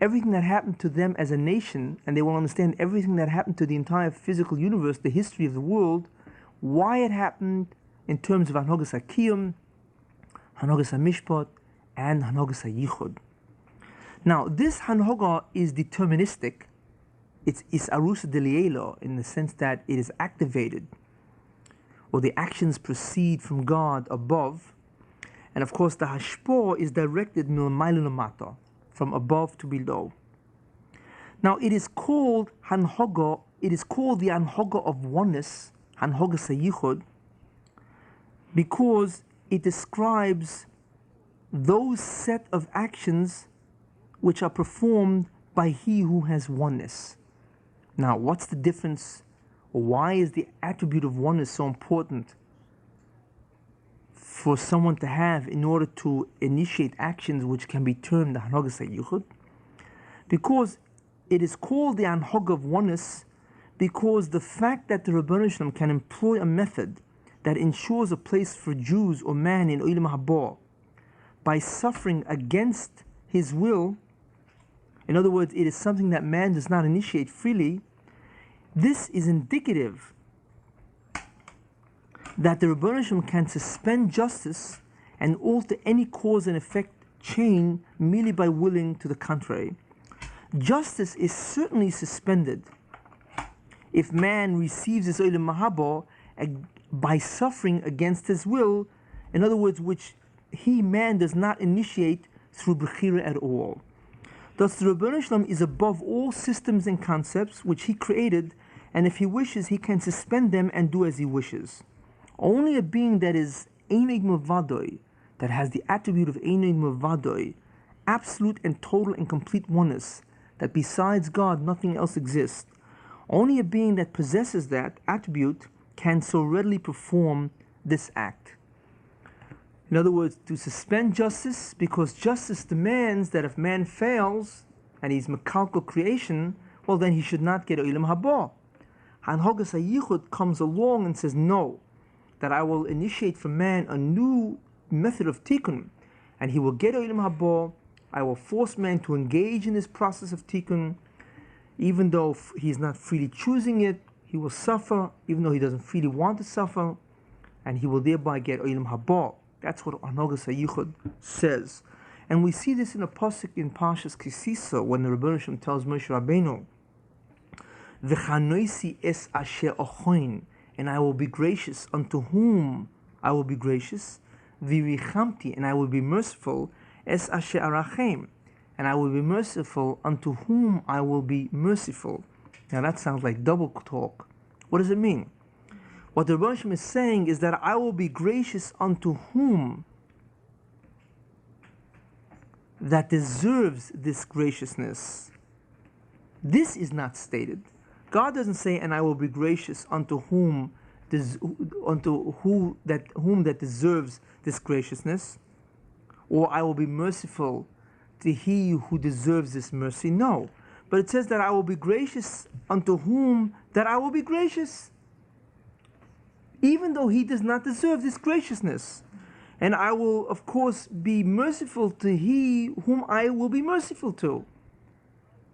everything that happened to them as a nation, and they will understand everything that happened to the entire physical universe, the history of the world, why it happened in terms of Hanogas HaKiyum, Hanogas HaMishpat, and Hanogas HaYichud. Now, this Hanhaga is deterministic. It's Arusa Deliela in the sense that it is activated, or the actions proceed from God above, and of course the Hashpor is directed Milmayla Lamata, from above to below. Now, it is called Hanhaga, it is called the Hanhaga of oneness, Hanogas HaYichud, because it describes those set of actions which are performed by he who has oneness. Now, what's the difference, or why is the attribute of oneness so important for someone to have in order to initiate actions which can be termed the Hanhogas HaYichud, because it is called the Hanhog of oneness, because the fact that the Rebbeinu Shalom can employ a method that ensures a place for Jews or man in Olam Haba by suffering against his will, in other words, it is something that man does not initiate freely, this is indicative that the Rebbeinu Shalom can suspend justice and alter any cause and effect chain merely by willing to the contrary. Justice is certainly suspended if man receives his Olam Haba by suffering against his will, in other words, which man does not initiate through Bechira at all. Thus, the Rebbeinu Shalom is above all systems and concepts which he created, and if he wishes, he can suspend them and do as he wishes. Only a being that is Einig Mavadoi, that has the attribute of Einig Mavadoi, absolute and total and complete oneness, that besides God nothing else exists, only a being that possesses that attribute can so readily perform this act. In other words, to suspend justice, because justice demands that if man fails and he's mekalkel creation, well then he should not get Olam Haba. Hanhogas HaYichud comes along and says, no, that I will initiate for man a new method of tikkun, and he will get Olam Haba. I will force man to engage in this process of tikkun, even though he's not freely choosing it. He will suffer, even though he doesn't freely want to suffer, and he will thereby get Olam Haba. That's what Hanhogas HaYichud says. And we see this in a pasuk in Parshas Kisisa, when the Rebbeinu Shalom tells Moshe Rabbeinu, V'chanoisi es asher ochoin, and I will be gracious unto whom I will be gracious, V'richamti, and I will be merciful, es asher arachem, and I will be merciful unto whom I will be merciful. Now that sounds like double talk. What does it mean? What the Rebbeinu Shalom is saying is that I will be gracious unto whom that deserves this graciousness. This is not stated. God doesn't say, and I will be gracious unto whom that deserves this graciousness, or I will be merciful to he who deserves this mercy. No. But it says that I will be gracious unto whom that I will be gracious, even though he does not deserve this graciousness. And I will, of course, be merciful to he whom I will be merciful to,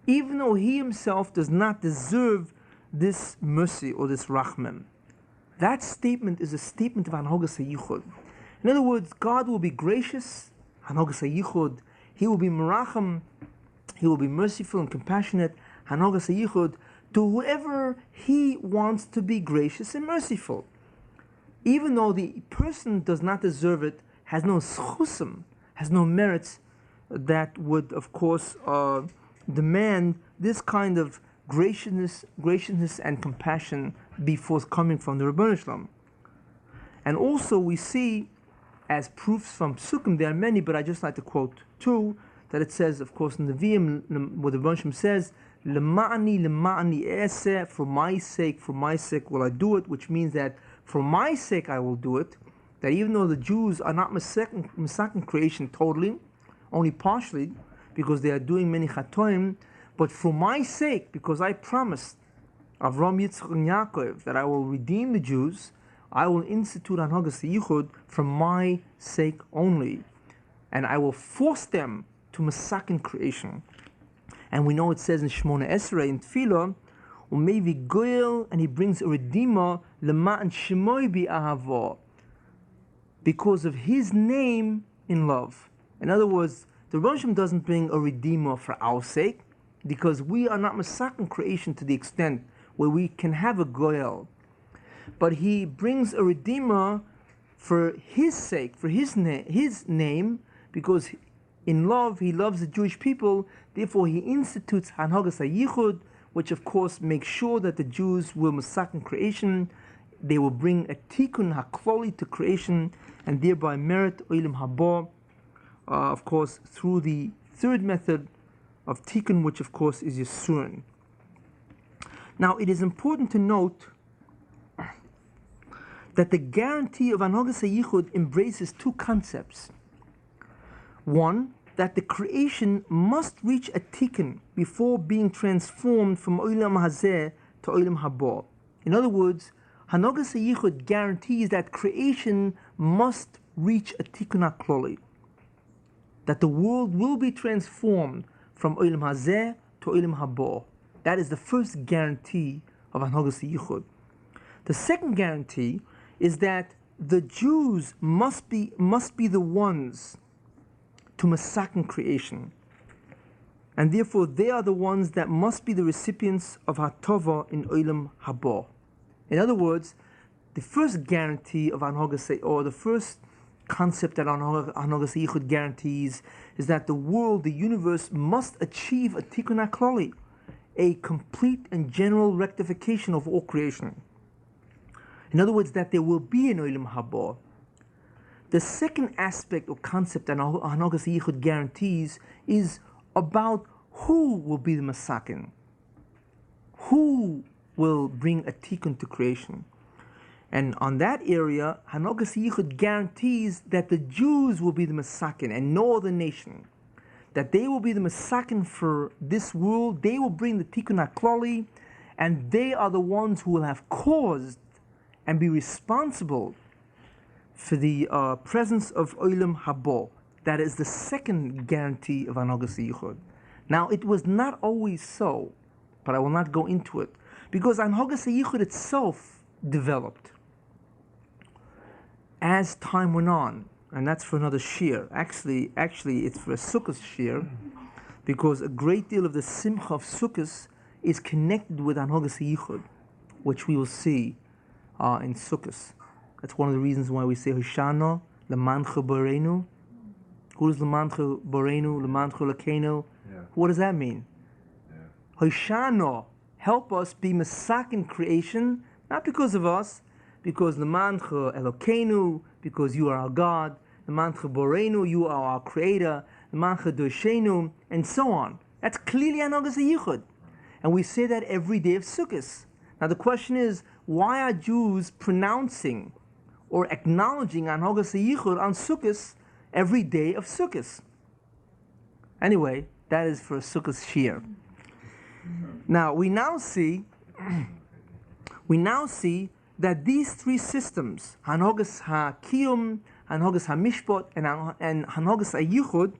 even though he himself does not deserve this mercy or this rachmem. That statement is a statement of Hanhogas HaYichud. In other words, God will be gracious, Hanhogas HaYichud, he will be meracham, he will be merciful and compassionate, Hanhogas HaYichud, to whoever he wants to be gracious and merciful. Even though the person does not deserve it, has no schusim, has no merits that would, of course, demand this kind of graciousness and compassion be forthcoming from the Rebbeinu Shalom. And also we see, as proofs from Psukim, there are many, but I just like to quote two, that it says, of course, in the V'im, what the Rebbeinu Shalom says, Lema'ani eseh, for my sake will I do it, which means that for my sake I will do it, that even though the Jews are not Messianic creation totally, only partially, because they are doing many chatoim, but for my sake, because I promised Avram, Yitzchak, and Yaakov that I will redeem the Jews, I will institute Hanhogas HaYichud for my sake only, and I will force them to Messianic creation. And we know it says in Shmona Esrei in Tefillah, Umevi Goel, and he brings a redeemer, Lema'an Shemoi Bi'ahava, because of his name in love. In other words, the Rebbeinu Shalom doesn't bring a redeemer for our sake, because we are not Messianic creation to the extent where we can have a Goel. But he brings a redeemer for his sake, for his name, because in love he loves the Jewish people. Therefore he institutes Hanhogas HaYichud, which of course makes sure that the Jews will Messianic creation. They will bring a tikkun hakloli to creation, and thereby merit Olam Haba, of course, through the third method of tikkun, which of course is Yisurin. Now it is important to note that the guarantee of Anhogas HaYichud embraces two concepts. One, that the creation must reach a tikkun before being transformed from Olam Hazeh to Olam Haba. In other words, Anhogas HaYichud guarantees that creation must reach a tikkun hakloli, that the world will be transformed from Olam Hazeh to Olam Haba. That is the first guarantee of Anhogas HaYichud. The second guarantee is that the Jews must be the ones to masaken creation, and therefore they are the ones that must be the recipients of Hatova in Olam Haba. In other words, the first guarantee of Anhogas, or the first concept that Anhogas HaYichud guarantees, is that the world, the universe, must achieve a tikkun hakloli, a complete and general rectification of all creation. In other words, that there will be an Olam Haba. The second aspect or concept that Anhogas HaYichud guarantees is about who will be the masaken, who will bring a tikkun to creation. And on that area, Anhogas HaYichud guarantees that the Jews will be the masaken and no other nation, that they will be the masaken for this world, they will bring the tikkun hakloli, and they are the ones who will have caused and be responsible for the presence of Olam Haba. That is the second guarantee of Anhogas HaYichud. Now, it was not always so, but I will not go into it, because Anhogas HaYichud itself developed as time went on, and that's for another shiur. Actually, it's for a Sukkot shiur, because a great deal of the simcha of Sukkot is connected with Anhogas HaYichud, which we will see in Sukkot. That's one of the reasons why we say Hoshana, Lemancha Boreinu. Who is Lemancha Boreinu, Lemancha Lakeinu? What does that mean? Hoshana, help us be masaken creation, not because of us, because Lemancha Elokeinu, because you are our God, Lemancha Boreinu, you are our creator, Lemancha Doshenu, and so on. That's clearly Anhogas HaYichud. And we say that every day of Sukkot. Now the question is, why are Jews pronouncing or acknowledging Anhogas HaYichud on Sukkot every day of Sukkot? Anyway, that is for a Sukkot shiur. Now we now see that these three systems, Anhogas HaKiyum, Anhogas HaMishpat, and Anhogas HaYichud,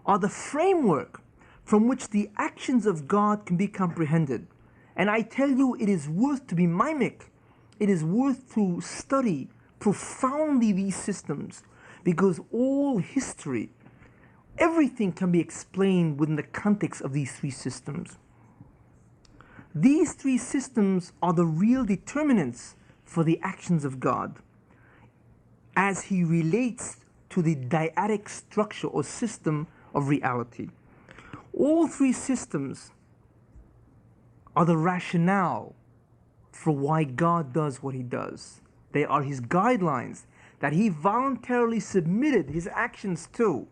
are the framework from which the actions of God can be comprehended. And I tell you, it is worth to be mimic. It is worth to study profoundly these systems, because all history, everything can be explained within the context of these three systems. These three systems are the real determinants for the actions of God as He relates to the dyadic structure or system of reality. All three systems are the rationale for why God does what He does. They are His guidelines that He voluntarily submitted His actions to,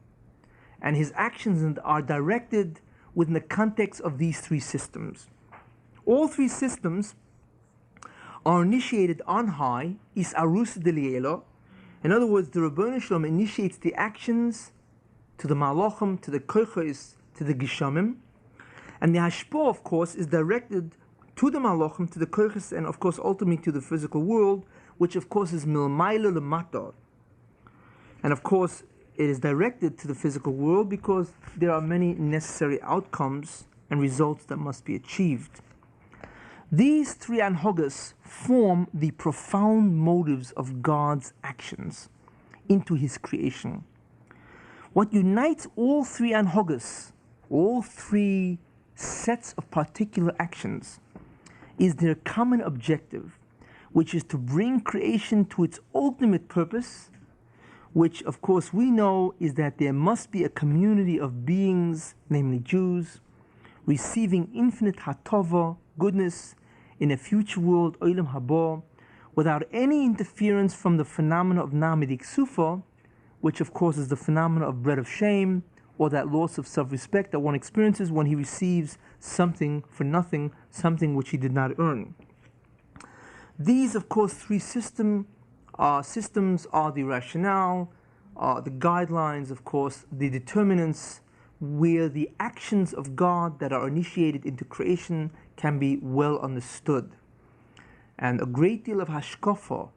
and His actions are directed within the context of these three systems. All three systems are initiated on high, is arus d'liela. In other words, the Ribbono Shel Olam initiates the actions to the malachim, to the kochos, to the geshamim, and the hashpah, of course, is directed to the malachim, to the kochos, and of course ultimately to the physical world, which of course is milmayla lemata. And of course, it is directed to the physical world because there are many necessary outcomes and results that must be achieved. These three anhogas form the profound motives of God's actions into His creation. What unites all three anhogas, all three sets of particular actions, is their common objective, which is to bring creation to its ultimate purpose, which of course we know is that there must be a community of beings, namely Jews, receiving infinite hatova, goodness, in a future world, Olam Haba, without any interference from the phenomena of Namidik Sufa, which of course is the phenomena of bread of shame, or that loss of self-respect that one experiences when he receives something for nothing, something which he did not earn. These, of course, three systems are the rationale, the guidelines, of course, the determinants, where the actions of God that are initiated into creation can be well understood. And a great deal of Hashkafa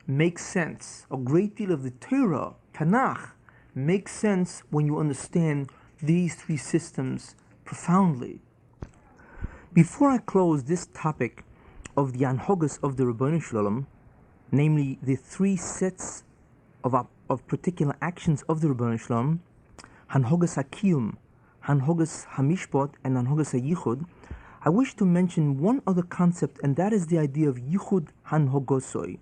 makes sense. A great deal of the Torah, Tanakh, makes sense when you understand these three systems profoundly. Before I close this topic of the Anhogas of the Ribono Shel Olam, namely the three sets of particular actions of the Ribono Shel Olam, Hanhogas HaKiyum, Hanhogas HaMishpat, and Hanhogas HaYichud, I wish to mention one other concept, and that is the idea of Yichud Hanhogosoi,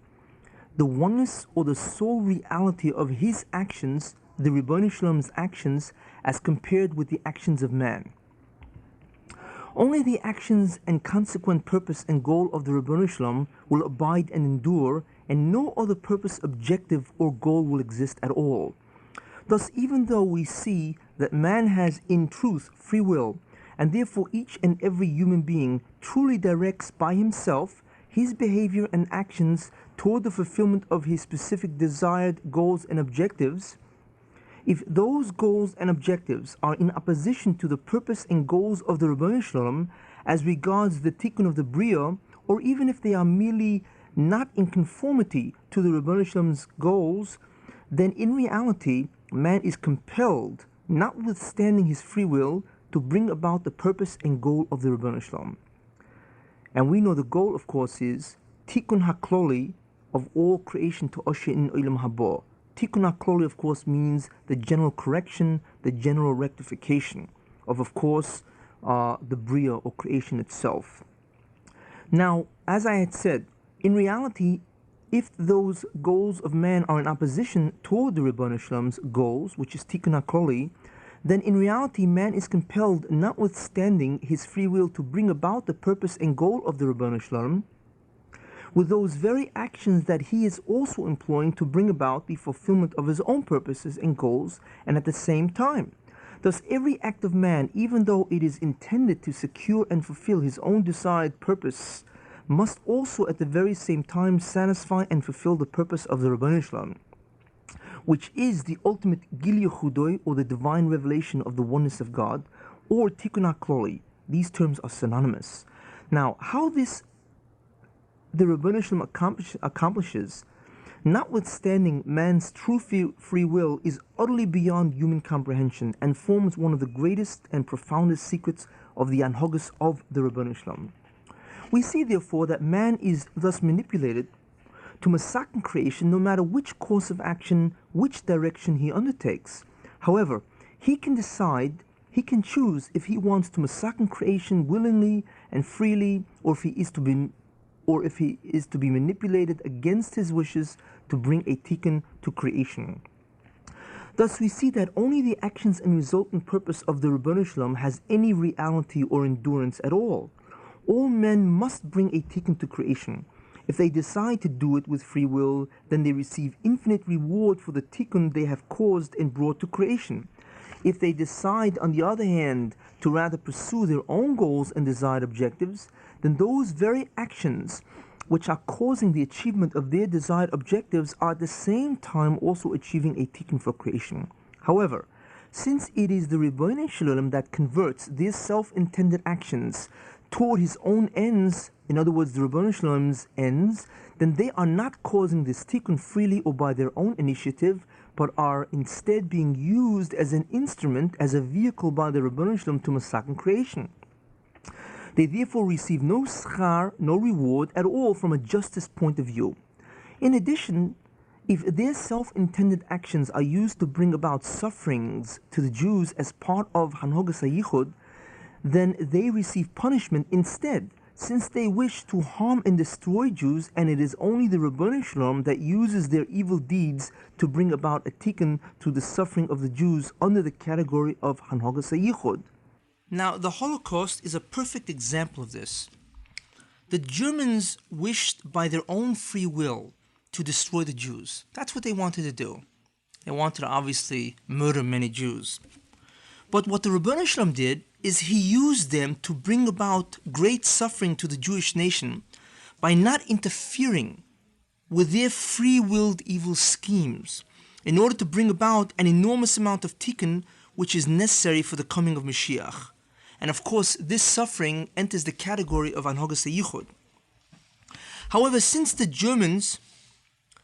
the oneness or the sole reality of his actions, the Ribono Shel Olam's actions, as compared with the actions of man. Only the actions and consequent purpose and goal of the Ribono Shel Olam will abide and endure, and no other purpose, objective, or goal will exist at all. Thus, even though we see that man has in truth free will, and therefore each and every human being truly directs by himself his behavior and actions toward the fulfillment of his specific desired goals and objectives, if those goals and objectives are in opposition to the purpose and goals of the Ribono Shel Olam as regards the tikkun of the Bria, or even if they are merely not in conformity to the Ribono Shel Olam's goals, then in reality man is compelled, notwithstanding his free will, to bring about the purpose and goal of the Ribono Shel Olam. And we know the goal, of course, is tikkun hakloli of all creation to Osher in Olam Haba. Tikkun hakloli, of course, means the general correction, the general rectification of course, the Bria or creation itself. Now, as I had said, in reality, if those goals of man are in opposition toward the Ribono Shel Olam's goals, which is tikkun hakloli, then in reality man is compelled, notwithstanding his free will, to bring about the purpose and goal of the Ribono Shel Olam with those very actions that he is also employing to bring about the fulfillment of his own purposes and goals, and at the same time. Thus, every act of man, even though it is intended to secure and fulfill his own desired purpose, must also at the very same time satisfy and fulfill the purpose of the Ribono Shel Olam, which is the ultimate Gilui Chudoi, or the divine revelation of the oneness of God, or Tikkun HaKloli. These terms are synonymous. Now, how this the Ribono Shel Olam accomplishes, notwithstanding man's true free will, is utterly beyond human comprehension and forms one of the greatest and profoundest secrets of the Anhogas of the Ribono Shel Olam. We see, therefore, that man is thus manipulated to masakin creation no matter which course of action, which direction he undertakes. However, he can choose if he wants to masakin creation willingly and freely, or if he is to be manipulated against his wishes to bring a tikkun to creation. Thus we see that only the actions and resultant purpose of the Ribono Shel Olam has any reality or endurance at all. All men must bring a tikkun to creation. If they decide to do it with free will, then they receive infinite reward for the tikkun they have caused and brought to creation. If they decide, on the other hand, to rather pursue their own goals and desired objectives, then those very actions which are causing the achievement of their desired objectives are at the same time also achieving a tikkun for creation. However, since it is the Ribono Shel Olam that converts these self-intended actions toward his own ends, in other words, the Ribono Shel Olam's ends, then they are not causing this tikkun freely or by their own initiative, but are instead being used as an instrument, as a vehicle by the Ribono Shel Olam to masakin creation. They therefore receive no schar, no reward at all from a justice point of view. In addition, if their self-intended actions are used to bring about sufferings to the Jews as part of Hanhogas HaYichud, then they receive punishment instead, since they wish to harm and destroy Jews, and it is only the Ribono Shel Olam that uses their evil deeds to bring about a tikkun to the suffering of the Jews under the category of Hanhogas HaYichud. Now, the Holocaust is a perfect example of this. The Germans wished by their own free will to destroy the Jews. That's what they wanted to do. They wanted to obviously murder many Jews. But what the Ribono Shel Olam did is he used them to bring about great suffering to the Jewish nation by not interfering with their free-willed evil schemes in order to bring about an enormous amount of tikkun which is necessary for the coming of Mashiach. And of course, this suffering enters the category of Anhogas HaYichud. However, since the Germans,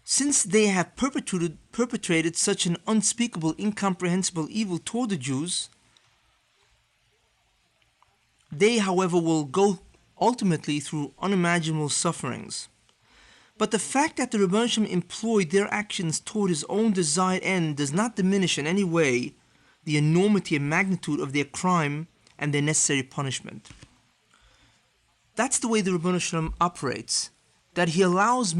since they have perpetrated such an unspeakable, incomprehensible evil toward the Jews, they, however, will go ultimately through unimaginable sufferings. But the fact that the Rebbeinu Shem employed their actions toward his own desired end does not diminish in any way the enormity and magnitude of their crime and their necessary punishment. That's the way the Rebbeinu Shem operates, that he allows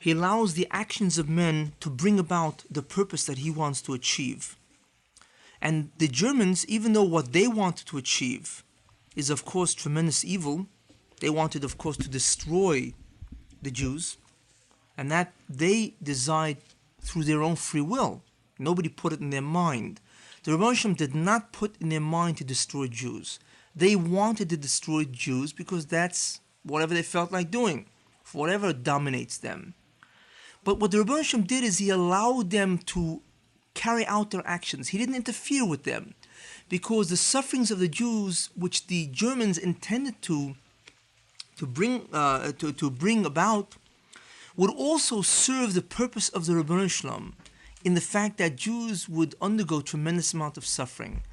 the actions of men to bring about the purpose that he wants to achieve. And the Germans, even though what they wanted to achieve is of course tremendous evil, they wanted of course to destroy the Jews, and that they desired through their own free will. Nobody put it in their mind. The Rebbeinu Shem did not put in their mind to destroy Jews. They wanted to destroy Jews because that's whatever they felt like doing, for whatever dominates them. But what the Rebbeinu Shem did is he allowed them to carry out their actions. He didn't interfere with them, because the sufferings of the Jews, which the Germans intended to bring about, would also serve the purpose of the Rebbeinu Shem in the fact that Jews would undergo tremendous amount of suffering.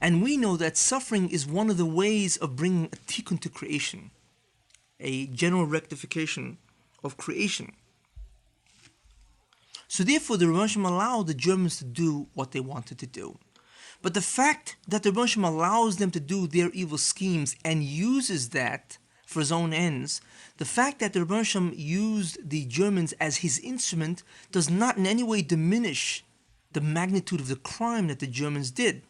And we know that suffering is one of the ways of bringing a tikkun to creation, a general rectification of creation. So therefore the Rebbeinu Shem allowed the Germans to do what they wanted to do. But the fact that the Rebbeinu Shem allows them to do their evil schemes and uses that for his own ends, the fact that the Rebbeinu Shem used the Germans as his instrument does not in any way diminish the magnitude of the crime that the Germans did.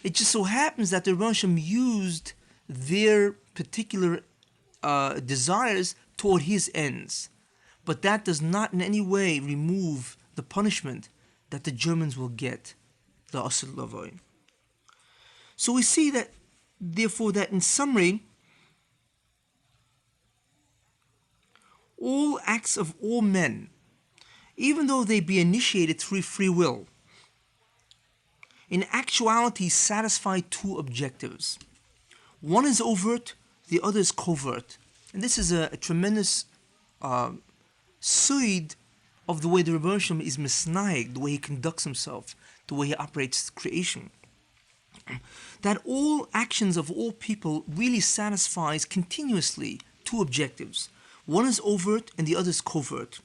It just so happens that the Rebbeinu Shem used their particular desires toward his ends. But that does not in any way remove the punishment that the Germans will get, the Asr Lavoi. So we see that, therefore, that in summary, all acts of all men, even though they be initiated through free will, in actuality satisfy two objectives. One is overt, the other is covert. And this is a tremendous side of the way the Rebbeinu Shem is Messianic, the way he conducts himself, the way he operates creation. That all actions of all people really satisfies continuously two objectives. One is overt and the other is covert.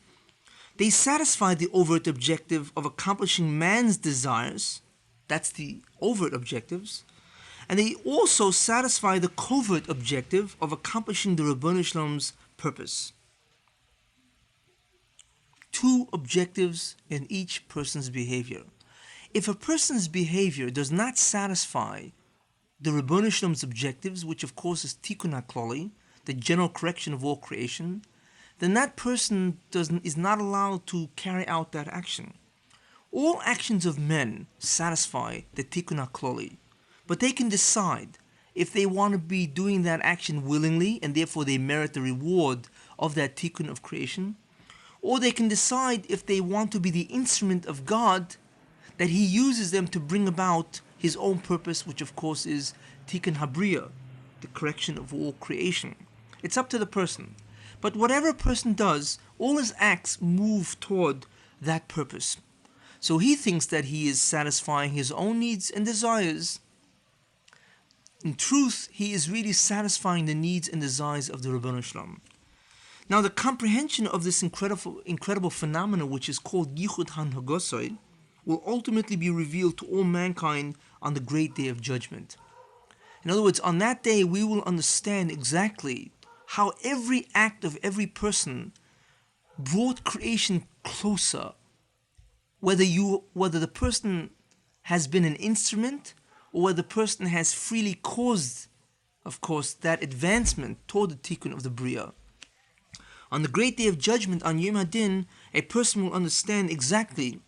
They satisfy the overt objective of accomplishing man's desires, that's the overt objectives, and they also satisfy the covert objective of accomplishing the Rebbeinu Shem's purpose. Two objectives in each person's behavior. If a person's behavior does not satisfy the Rebbeinu Shem's objectives, which of course is Tikkun HaKlali, the general correction of all creation, then that person is not allowed to carry out that action. All actions of men satisfy the Tikkun HaKlali, but they can decide if they want to be doing that action willingly, and therefore they merit the reward of that Tikkun of creation, or they can decide if they want to be the instrument of God, that he uses them to bring about his own purpose, which of course is Tikkun HaBriya, the correction of all creation. It's up to the person. But whatever a person does, all his acts move toward that purpose. So he thinks that he is satisfying his own needs and desires. In truth, he is really satisfying the needs and desires of the Rebbeinu Shem. Now, the comprehension of this incredible phenomenon, which is called Yichud HaNhagosai, will ultimately be revealed to all mankind on the great day of judgment. In other words, on that day, we will understand exactly how every act of every person brought creation closer, whether the person has been an instrument or whether the person has freely caused, of course, that advancement toward the tikkun of the Bria. On the great day of judgment, on Yom Hadin, a person will understand exactly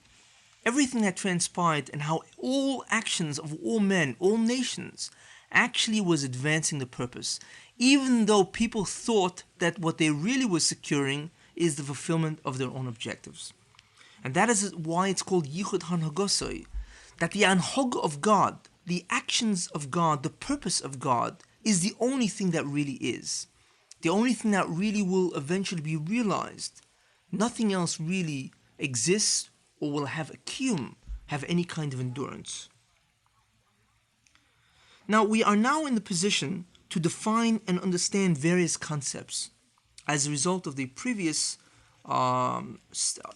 everything that transpired and how all actions of all men, all nations, actually was advancing the purpose, even though people thought that what they really were securing is the fulfillment of their own objectives. And that is why it's called Yichud Hanhagosoi, that the Anhog of God, the actions of God, the purpose of God, is the only thing that really is. The only thing that really will eventually be realized. Nothing else really exists or will have have any kind of endurance. Now, we are now in the position to define and understand various concepts as a result of the previous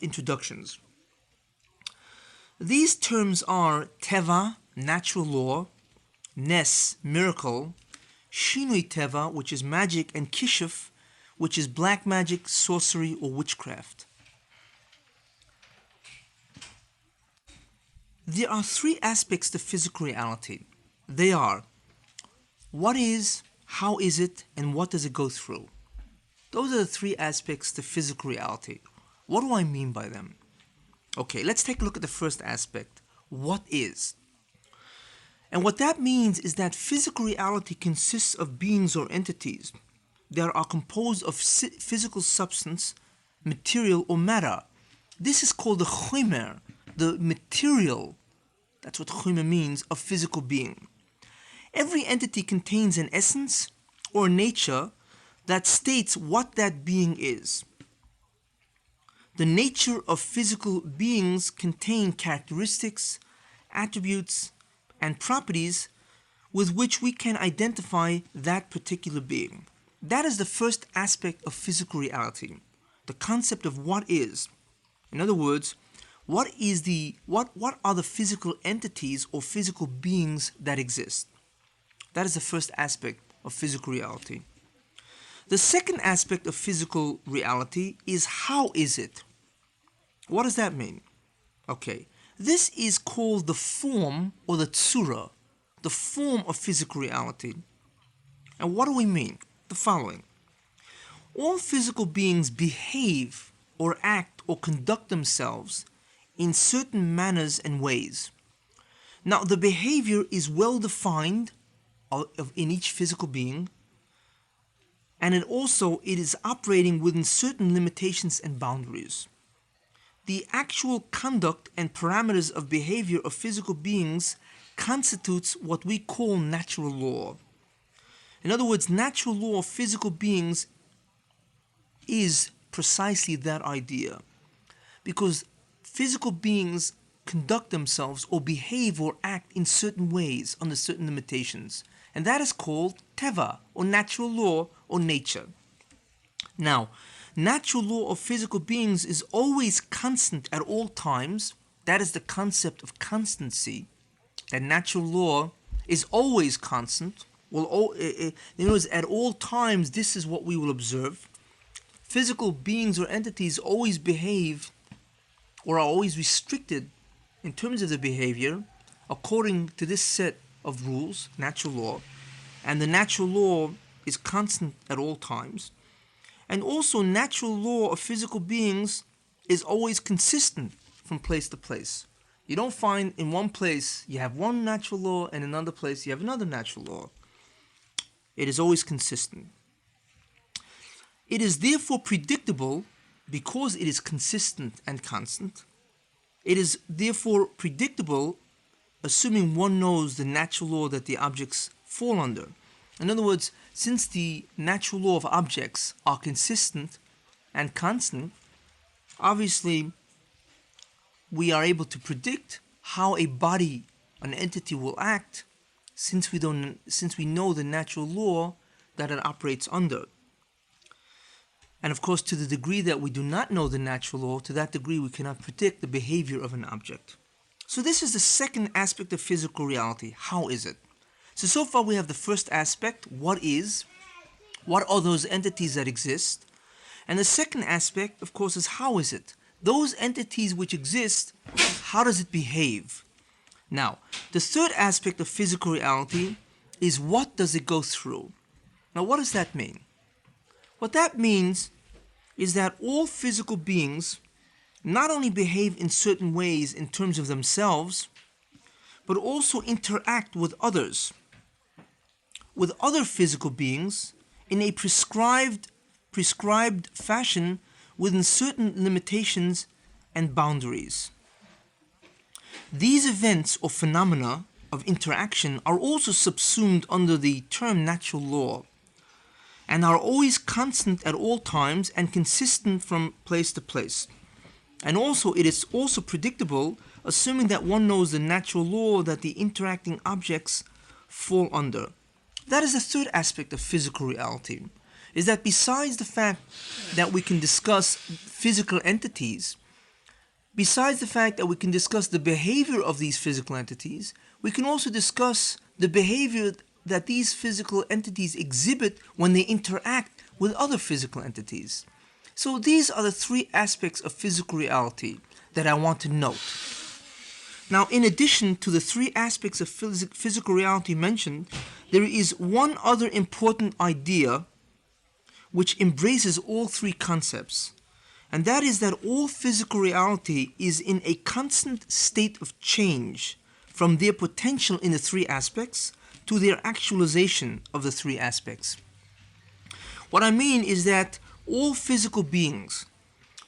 introductions. These terms are Teva, natural law, Nes, miracle, Shinui Teva, which is magic, and Kishuf, which is black magic, sorcery, or witchcraft. There are three aspects to physical reality. They are, what is, how is it, and what does it go through? Those are the three aspects to physical reality. What do I mean by them? Okay, let's take a look at the first aspect. What is? And what that means is that physical reality consists of beings or entities that are composed of physical substance, material, or matter. This is called the chomer, the material, that's what chomer means, of physical being. Every entity contains an essence or nature that states what that being is. The nature of physical beings contain characteristics, attributes, and properties with which we can identify that particular being. That is the first aspect of physical reality, the concept of what is. In other words, what are the physical entities or physical beings that exist? That is the first aspect of physical reality. The second aspect of physical reality is how is it? What does that mean? Okay, this is called the form or the tsura, the form of physical reality. And what do we mean? The following. All physical beings behave or act or conduct themselves in certain manners and ways. Now, the behavior is well defined in each physical being, and it is operating within certain limitations and boundaries. The actual conduct and parameters of behavior of physical beings constitutes what we call natural law. In other words, natural law of physical beings is precisely that idea, because physical beings conduct themselves or behave or act in certain ways under certain limitations, and that is called teva, or natural law, or nature. Now, natural law of physical beings is always constant at all times. That is the concept of constancy, that natural law is always constant. In other words, at all times, this is what we will observe. Physical beings or entities always behave or are always restricted in terms of their behavior according to this set of rules, natural law, and the natural law is constant at all times. And also, natural law of physical beings is always consistent from place to place. You don't find in one place you have one natural law and in another place you have another natural law. It is always consistent. It is therefore predictable because it is consistent and constant. It is therefore predictable, assuming one knows the natural law that the objects fall under. In other words, since the natural law of objects are consistent and constant, obviously we are able to predict how a body, an entity will act, since we know the natural law that it operates under. And of course, to the degree that we do not know the natural law, to that degree we cannot predict the behavior of an object. So this is the second aspect of physical reality. How is it? So far we have the first aspect, what is, what are those entities that exist? And the second aspect, of course, is how is it? Those entities which exist, how does it behave? Now, the third aspect of physical reality is what does it go through? Now, what does that mean? What that means is that all physical beings not only behave in certain ways in terms of themselves, but also interact with others with other physical beings in a prescribed fashion within certain limitations and boundaries. These events or phenomena of interaction are also subsumed under the term natural law and are always constant at all times and consistent from place to place. And also it is also predictable, assuming that one knows the natural law that the interacting objects fall under. That is the third aspect of physical reality, is that besides the fact that we can discuss physical entities, besides the fact that we can discuss the behavior of these physical entities, we can also discuss the behavior that these physical entities exhibit when they interact with other physical entities. So these are the three aspects of physical reality that I want to note. Now, in addition to the three aspects of physical reality mentioned, there is one other important idea which embraces all three concepts, and that is that all physical reality is in a constant state of change from their potential in the three aspects to their actualization of the three aspects. What I mean is that all physical beings,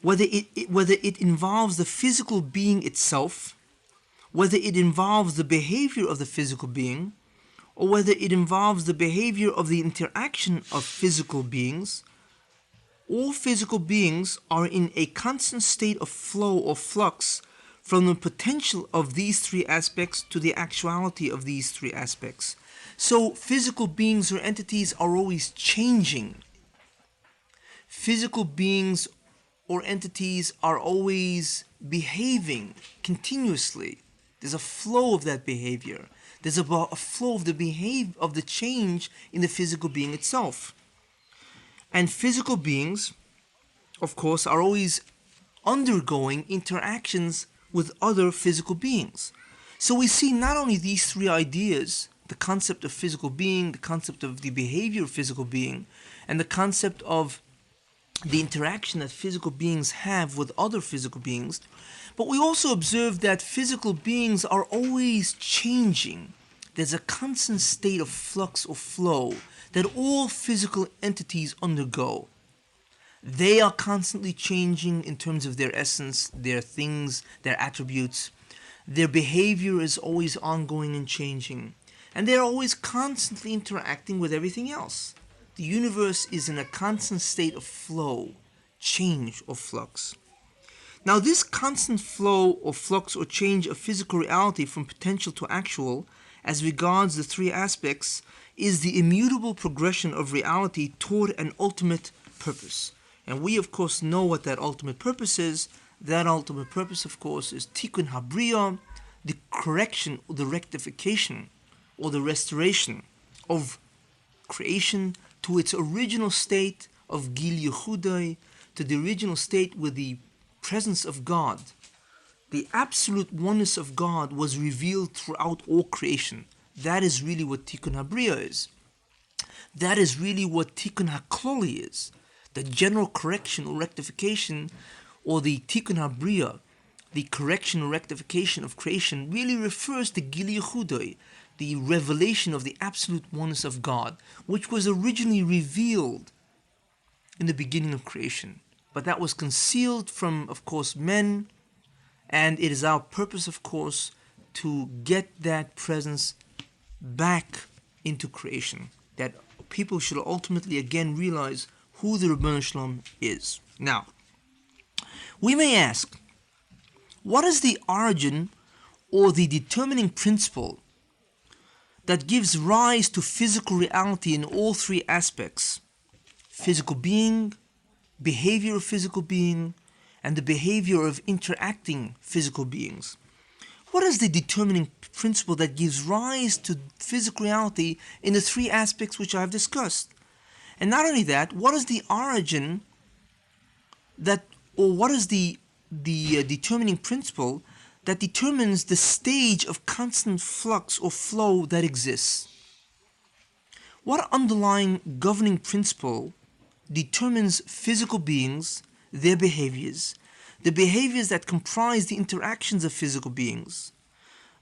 whether it involves the physical being itself, whether it involves the behavior of the physical being, or whether it involves the behavior of the interaction of physical beings, all physical beings are in a constant state of flow or flux from the potential of these three aspects to the actuality of these three aspects. So physical beings or entities are always changing. Physical beings or entities are always behaving continuously. There's a flow of that behavior. There's a flow of the change in the physical being itself. And physical beings, of course, are always undergoing interactions with other physical beings. So we see not only these three ideas, the concept of physical being, the concept of the behavior of physical being, and the concept of the interaction that physical beings have with other physical beings, but we also observe that physical beings are always changing. There's a constant state of flux or flow that all physical entities undergo. They are constantly changing in terms of their essence, their things, their attributes. Their behavior is always ongoing and changing. And they're always constantly interacting with everything else. The universe is in a constant state of flow, change, or flux. Now, this constant flow or flux or change of physical reality from potential to actual, as regards the three aspects, is the immutable progression of reality toward an ultimate purpose. And we, of course, know what that ultimate purpose is. That ultimate purpose, of course, is tikkun habriya, the correction or the rectification or the restoration of creation to its original state of Gil Yehudai, to the original state where the presence of God, the absolute oneness of God, was revealed throughout all creation. That is really what Tikkun Habriya is. That is really what Tikkun HaKloli is. The general correction or rectification, or the Tikkun Habriya, the correction or rectification of creation, really refers to Gil Yehudai, the revelation of the absolute oneness of God, which was originally revealed in the beginning of creation. But that was concealed from, of course, men, and it is our purpose, of course, to get that presence back into creation, that people should ultimately again realize who the Ribono Shel Olam is. Now, we may ask, what is the origin or the determining principle that gives rise to physical reality in all three aspects: physical being, behavior of physical being, and the behavior of interacting physical beings? What is the determining principle that gives rise to physical reality in the three aspects which I have discussed? And not only that, what is the origin what is the determining principle that determines the stage of constant flux or flow that exists? What underlying governing principle determines physical beings, their behaviors, the behaviors that comprise the interactions of physical beings,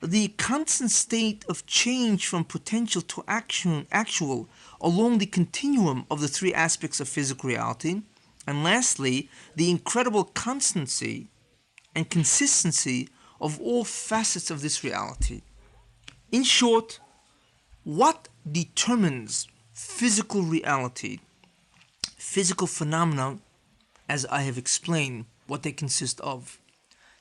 the constant state of change from potential to actual along the continuum of the three aspects of physical reality. And lastly, the incredible constancy and consistency of all facets of this reality. In short, what determines physical reality, physical phenomena, as I have explained, what they consist of?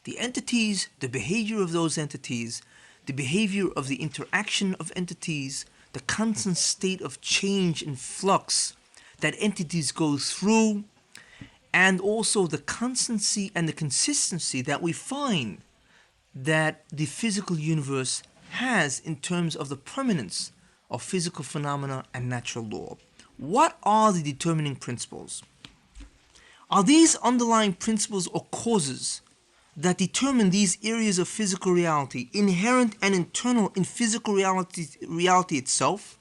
The entities, the behavior of those entities, the behavior of the interaction of entities, the constant state of change and flux that entities go through, and also the constancy and the consistency that we find that the physical universe has in terms of the permanence of physical phenomena and natural law. What are the determining principles? Are these underlying principles or causes that determine these areas of physical reality inherent and internal in physical reality itself?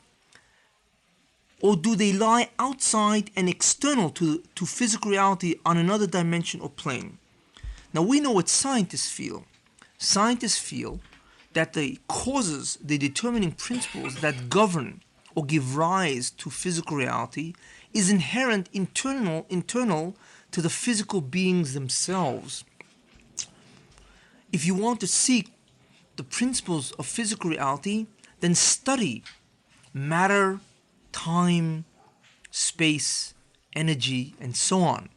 Or do they lie outside and external to physical reality on another dimension or plane? Now we know what scientists feel. Scientists feel that the causes, the determining principles that govern or give rise to physical reality is inherent internal to the physical beings themselves. If you want to seek the principles of physical reality, then study matter, time, space, energy, and so on.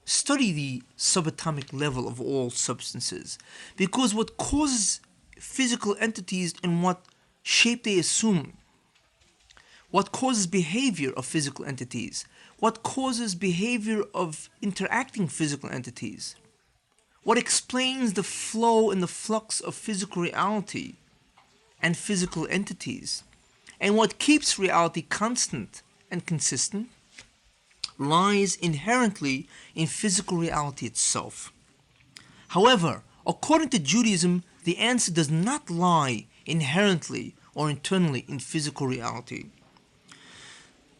Study the subatomic level of all substances, because what causes physical entities and what shape they assume, what causes behavior of physical entities, what causes behavior of interacting physical entities, what explains the flow and the flux of physical reality and physical entities, and what keeps reality constant and consistent, lies inherently in physical reality itself. However, according to Judaism, the answer does not lie inherently or internally in physical reality.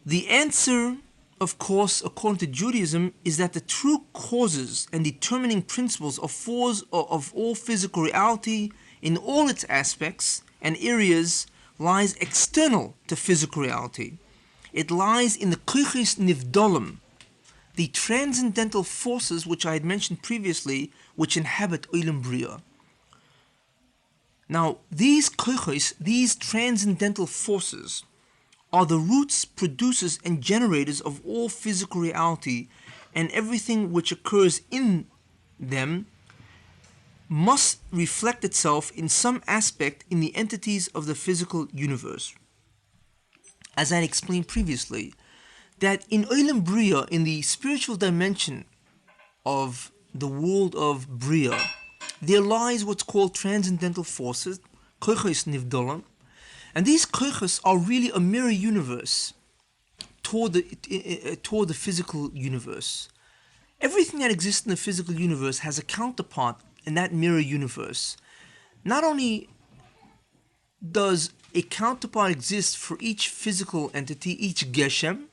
The answer, of course, according to Judaism, is that the true causes and determining principles of all physical reality in all its aspects and areas lies external to physical reality. It lies in the koiches nivdolim, the transcendental forces which I had mentioned previously, which inhabit Olam Bria. Now, these koiches, these transcendental forces, are the roots, producers, and generators of all physical reality, and everything which occurs in them must reflect itself in some aspect in the entities of the physical universe. As I explained previously, that in Olam Bria, in the spiritual dimension of the world of Bria, there lies what's called transcendental forces, koiches nivdolim, and these koiches are really a mirror universe toward the physical universe. Everything that exists in the physical universe has a counterpart in that mirror universe. Not only does a counterpart exist for each physical entity, each geshem.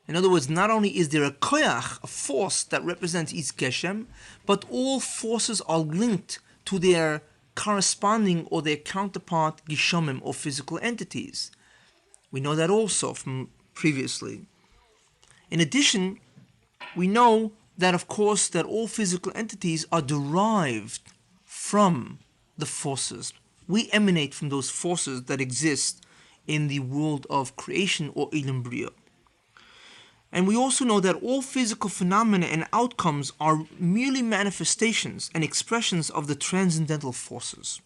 In other words, not only is there a koyach, a force that represents each geshem, but all forces are linked to their corresponding or their counterpart geshomim or physical entities. We know that also from previously. In addition, we know that of course that all physical entities are derived from the forces. We emanate from those forces that exist in the world of creation or Olam Bria. And we also know that all physical phenomena and outcomes are merely manifestations and expressions of the transcendental forces.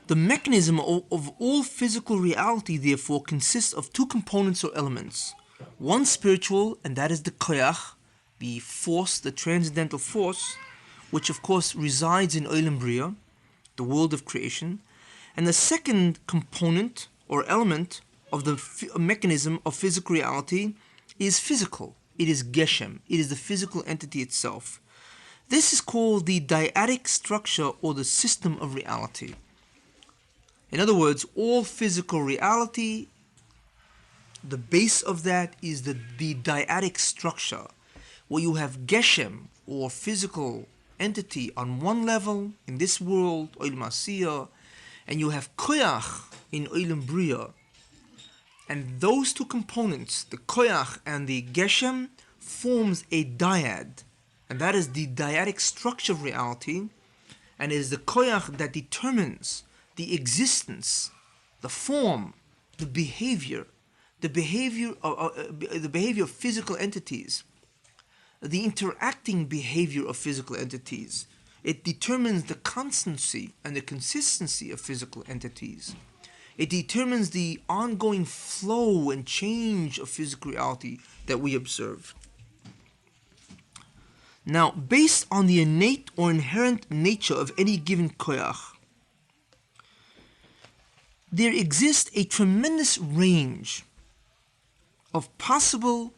The mechanism of all physical reality, therefore, consists of two components or elements. One spiritual, and that is the koyach, the force, the transcendental force, which of course resides in Olam Bria, the world of creation. And the second component or element of the mechanism of physical reality is physical. It is geshem. It is the physical entity itself. This is called the dyadic structure or the system of reality. In other words, all physical reality, the base of that is the dyadic structure, where you have geshem or physical entity on one level in this world, Olam Asiyah, and you have koyach in Olam Bria. And those two components, the koyach and the geshem, forms a dyad. And that is the dyadic structure of reality. And it is the koyach that determines the existence, the form, the behavior of physical entities, the interacting behavior of physical entities. It determines the constancy and the consistency of physical entities. It determines the ongoing flow and change of physical reality that we observe. Now, based on the innate or inherent nature of any given koyach, there exists a tremendous range of possible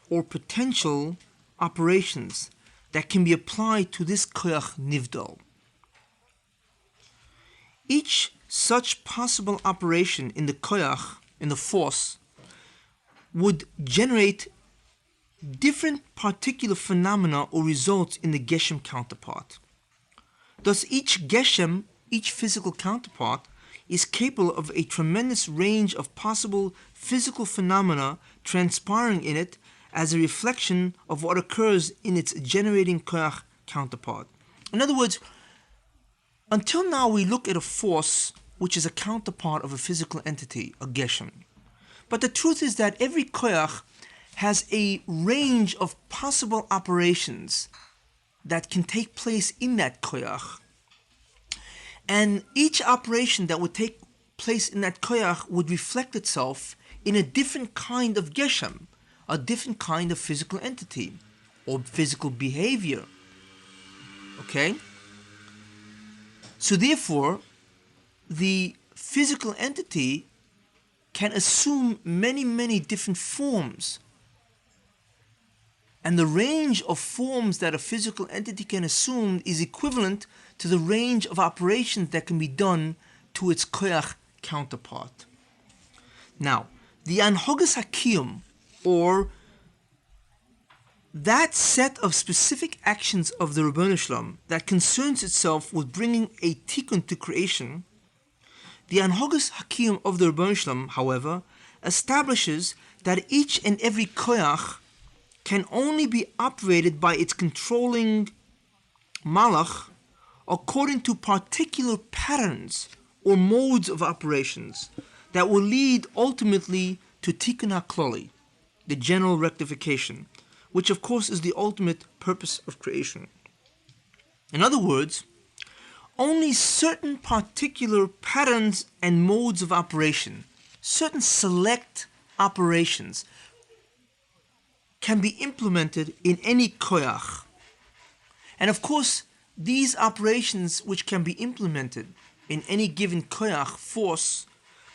or potential operations that can be applied to this koyach nivdal. Each such possible operation in the koyach, in the force, would generate different particular phenomena or results in the geshem counterpart. Thus, each geshem, each physical counterpart, is capable of a tremendous range of possible physical phenomena transpiring in it as a reflection of what occurs in its generating koyach counterpart. In other words, until now we look at a force which is a counterpart of a physical entity, a geshem. But the truth is that every koyach has a range of possible operations that can take place in that koyach. And each operation that would take place in that koyach would reflect itself in a different kind of geshem, a different kind of physical entity or physical behavior. Okay? So therefore, the physical entity can assume many, many different forms. And the range of forms that a physical entity can assume is equivalent to the range of operations that can be done to its koyach counterpart. Now, the anhogas hakiyum, or that set of specific actions of the Ribbono Shel Olam that concerns itself with bringing a tikkun to creation, the anhogas hakiyum of the Ribbono Shel Olam, however, establishes that each and every koyach can only be operated by its controlling malach according to particular patterns or modes of operations that will lead ultimately to tikkun haklali, the general rectification, which of course is the ultimate purpose of creation. In other words, only certain particular patterns and modes of operation, certain select operations, can be implemented in any koyach. And of course, these operations which can be implemented in any given koyach force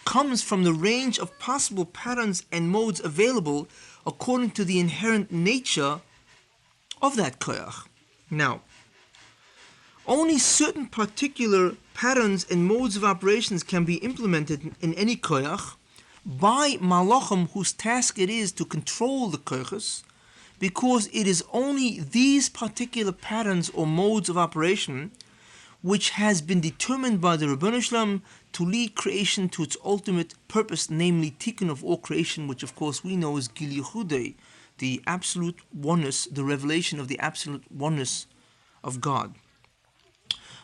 comes from the range of possible patterns and modes available according to the inherent nature of that koyach. Now, only certain particular patterns and modes of operations can be implemented in any koyach by malachim whose task it is to control the koyachs, because it is only these particular patterns or modes of operation which has been determined by the Ribbono Shel Olam to lead creation to its ultimate purpose, namely tikkun of all creation, which of course we know is Gil Yehudei, the absolute oneness, the revelation of the absolute oneness of God.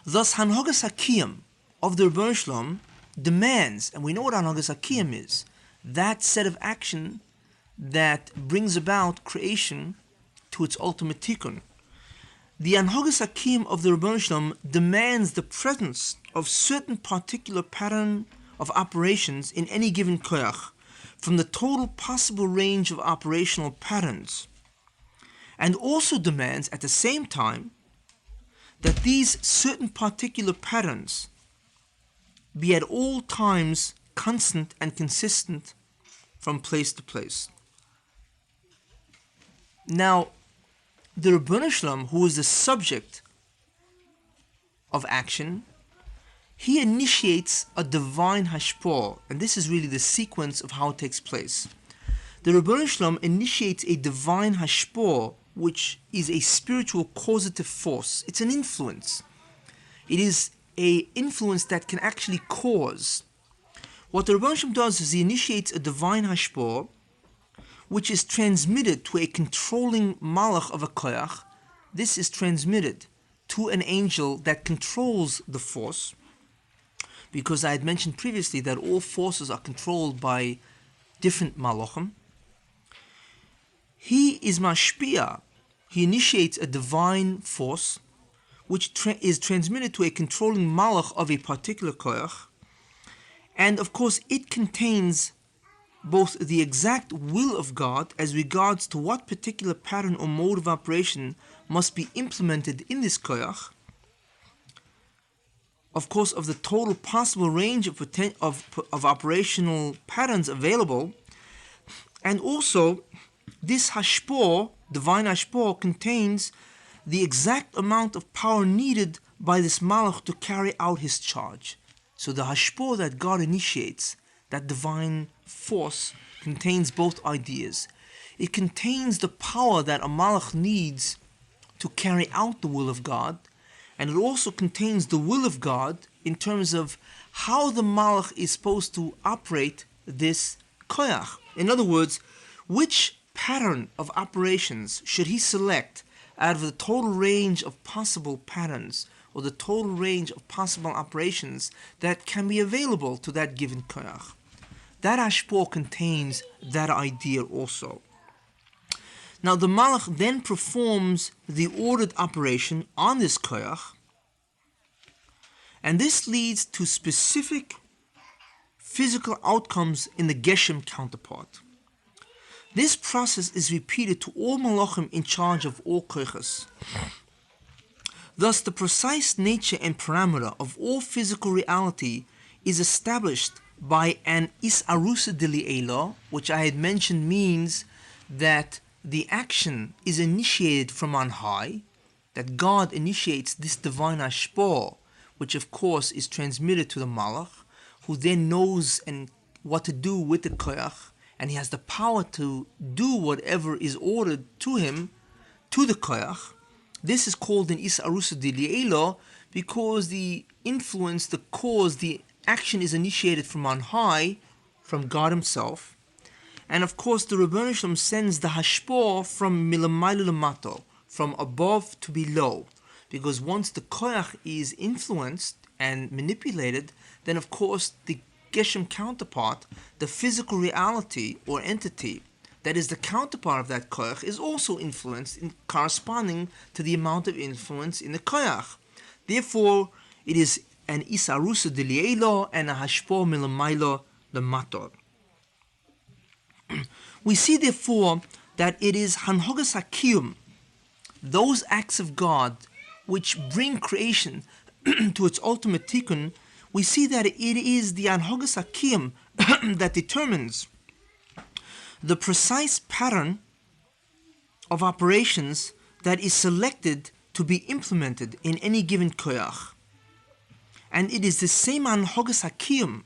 Thus, Hanhogas Hakiyam of the Ribbono Shel Olam demands, and we know what Hanhogas Hakiyam is, that set of action that brings about creation to its ultimate tikkun. The Hanhogas Hakiyam of the Ribbono Shel Olam demands the presence of certain particular pattern of operations in any given koyach from the total possible range of operational patterns, and also demands at the same time that these certain particular patterns be at all times constant and consistent from place to place. Now, the Ribbono Shel Olam, who is the subject of action, he initiates a divine hashpah, and this is really the sequence of how it takes place. The Ribbono Shel Olam initiates a divine hashpah which is a spiritual causative force. It's an influence. It is an influence that can actually cause. What the Rebbe does is he initiates a divine hashpah, which is transmitted to a controlling malach of a koyach. This is transmitted to an angel that controls the force, because I had mentioned previously that all forces are controlled by different malachim. He is mashpia. He initiates a divine force, which is transmitted to a controlling malach of a particular koyach. And of course, it contains both the exact will of God as regards to what particular pattern or mode of operation must be implemented in this koyach, of course, of the total possible range of operational patterns available, and also this hashpah, divine hashpah, contains the exact amount of power needed by this malach to carry out his charge. So the hashpah that God initiates, that divine force, contains both ideas. It contains the power that a malach needs to carry out the will of God, and it also contains the will of God in terms of how the malach is supposed to operate this koyach. In other words, which pattern of operations should he select out of the total range of possible patterns, or the total range of possible operations that can be available to that given koyach. That hashpah contains that idea also. Now the malach then performs the ordered operation on this koyach, and this leads to specific physical outcomes in the geshem counterpart. This process is repeated to all malachim in charge of all koyachs. Thus, the precise nature and parameter of all physical reality is established by an isarusa deli'ela, which I had mentioned means that the action is initiated from on high, that God initiates this divine hashpah, which of course is transmitted to the malach, who then knows what to do with the koyach, and he has the power to do whatever is ordered to him, to the koyach. This is called an isarusa deli'ela because the influence, the cause, the action is initiated from on high, from God himself. And of course the Rebbeinu Shalom sends the hashpah from milamayla lamato, from above to below. Because once the koyach is influenced and manipulated, then of course the geshem counterpart, the physical reality or entity that is the counterpart of that koyach, is also influenced in corresponding to the amount of influence in the koyach. Therefore, it is an isarusa deli'ela and a hashpah milamayla lamato. We see therefore that it is hanhogas hakiyum, those acts of God which bring creation to its ultimate tikkun. We see that it is the hanhogas hakiyum that determines the precise pattern of operations that is selected to be implemented in any given koyach. And it is the same hanhogas hakiyum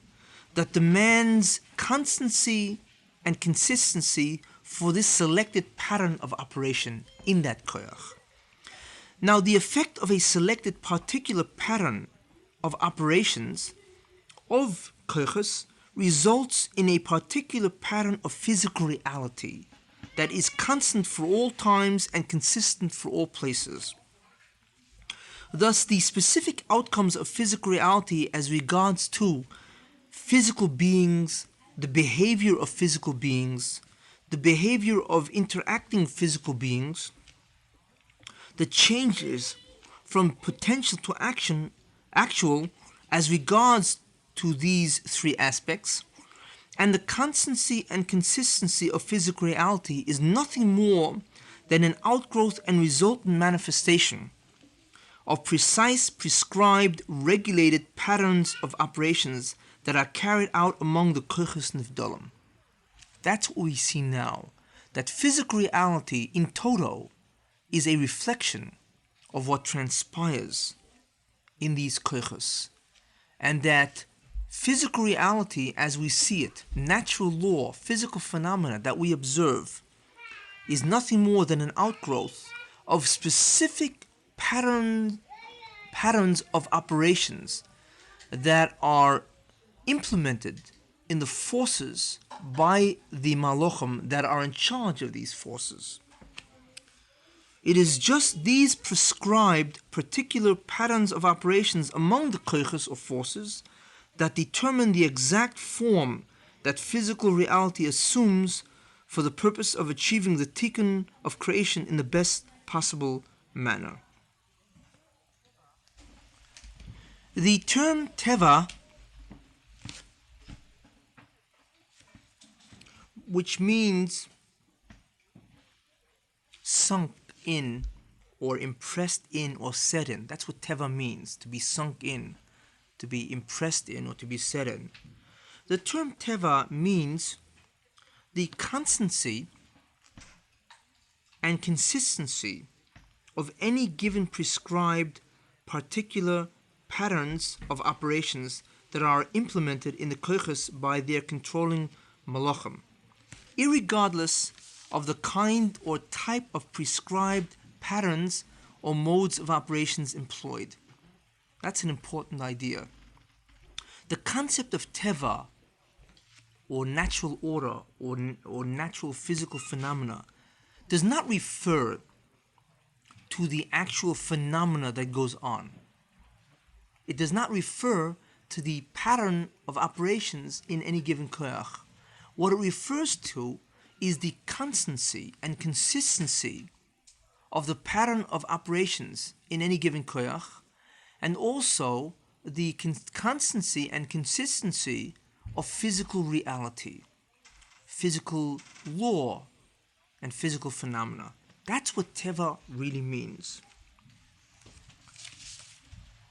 that demands constancy and consistency for this selected pattern of operation in that koyach. Now, the effect of a selected particular pattern of operations of koyachs results in a particular pattern of physical reality that is constant for all times and consistent for all places. Thus, the specific outcomes of physical reality as regards to physical beings, the behavior of physical beings, the behavior of interacting physical beings, the changes from potential to actual as regards to these three aspects, and the constancy and consistency of physical reality is nothing more than an outgrowth and resultant manifestation of precise, prescribed, regulated patterns of operations that are carried out among the koyachos nivdalim. That's what we see now, that physical reality in toto is a reflection of what transpires in these koyachos, and that physical reality as we see it, natural law, physical phenomena that we observe, is nothing more than an outgrowth of specific patterns of operations that are implemented in the forces by the Malochim that are in charge of these forces. It is just these prescribed particular patterns of operations among the koiches or forces that determine the exact form that physical reality assumes for the purpose of achieving the tikkun of creation in the best possible manner. The term teva, which means sunk in or impressed in or set in, that's what teva means, to be sunk in, to be impressed in or to be set in. The term teva means the constancy and consistency of any given prescribed particular patterns of operations that are implemented in the koiches by their controlling malachim, irregardless of the kind or type of prescribed patterns or modes of operations employed. That's an important idea. The concept of teva, or natural order, or natural physical phenomena, does not refer to the actual phenomena that goes on. It does not refer to the pattern of operations in any given koyach. What it refers to is the constancy and consistency of the pattern of operations in any given koyach, and also the constancy and consistency of physical reality, physical law, and physical phenomena. That's what teva really means.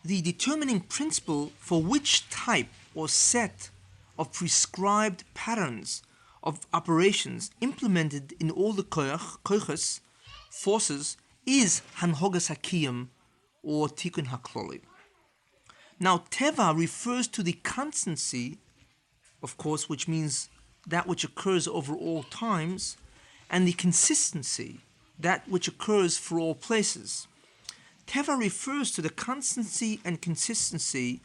The determining principle for which type or set of prescribed patterns of operations implemented in all the koiches, forces, is hanhogas hakiyam, or tikkun hakloli. Now, teva refers to the constancy, of course, which means that which occurs over all times, and the consistency, that which occurs for all places. Teva refers to the constancy and consistency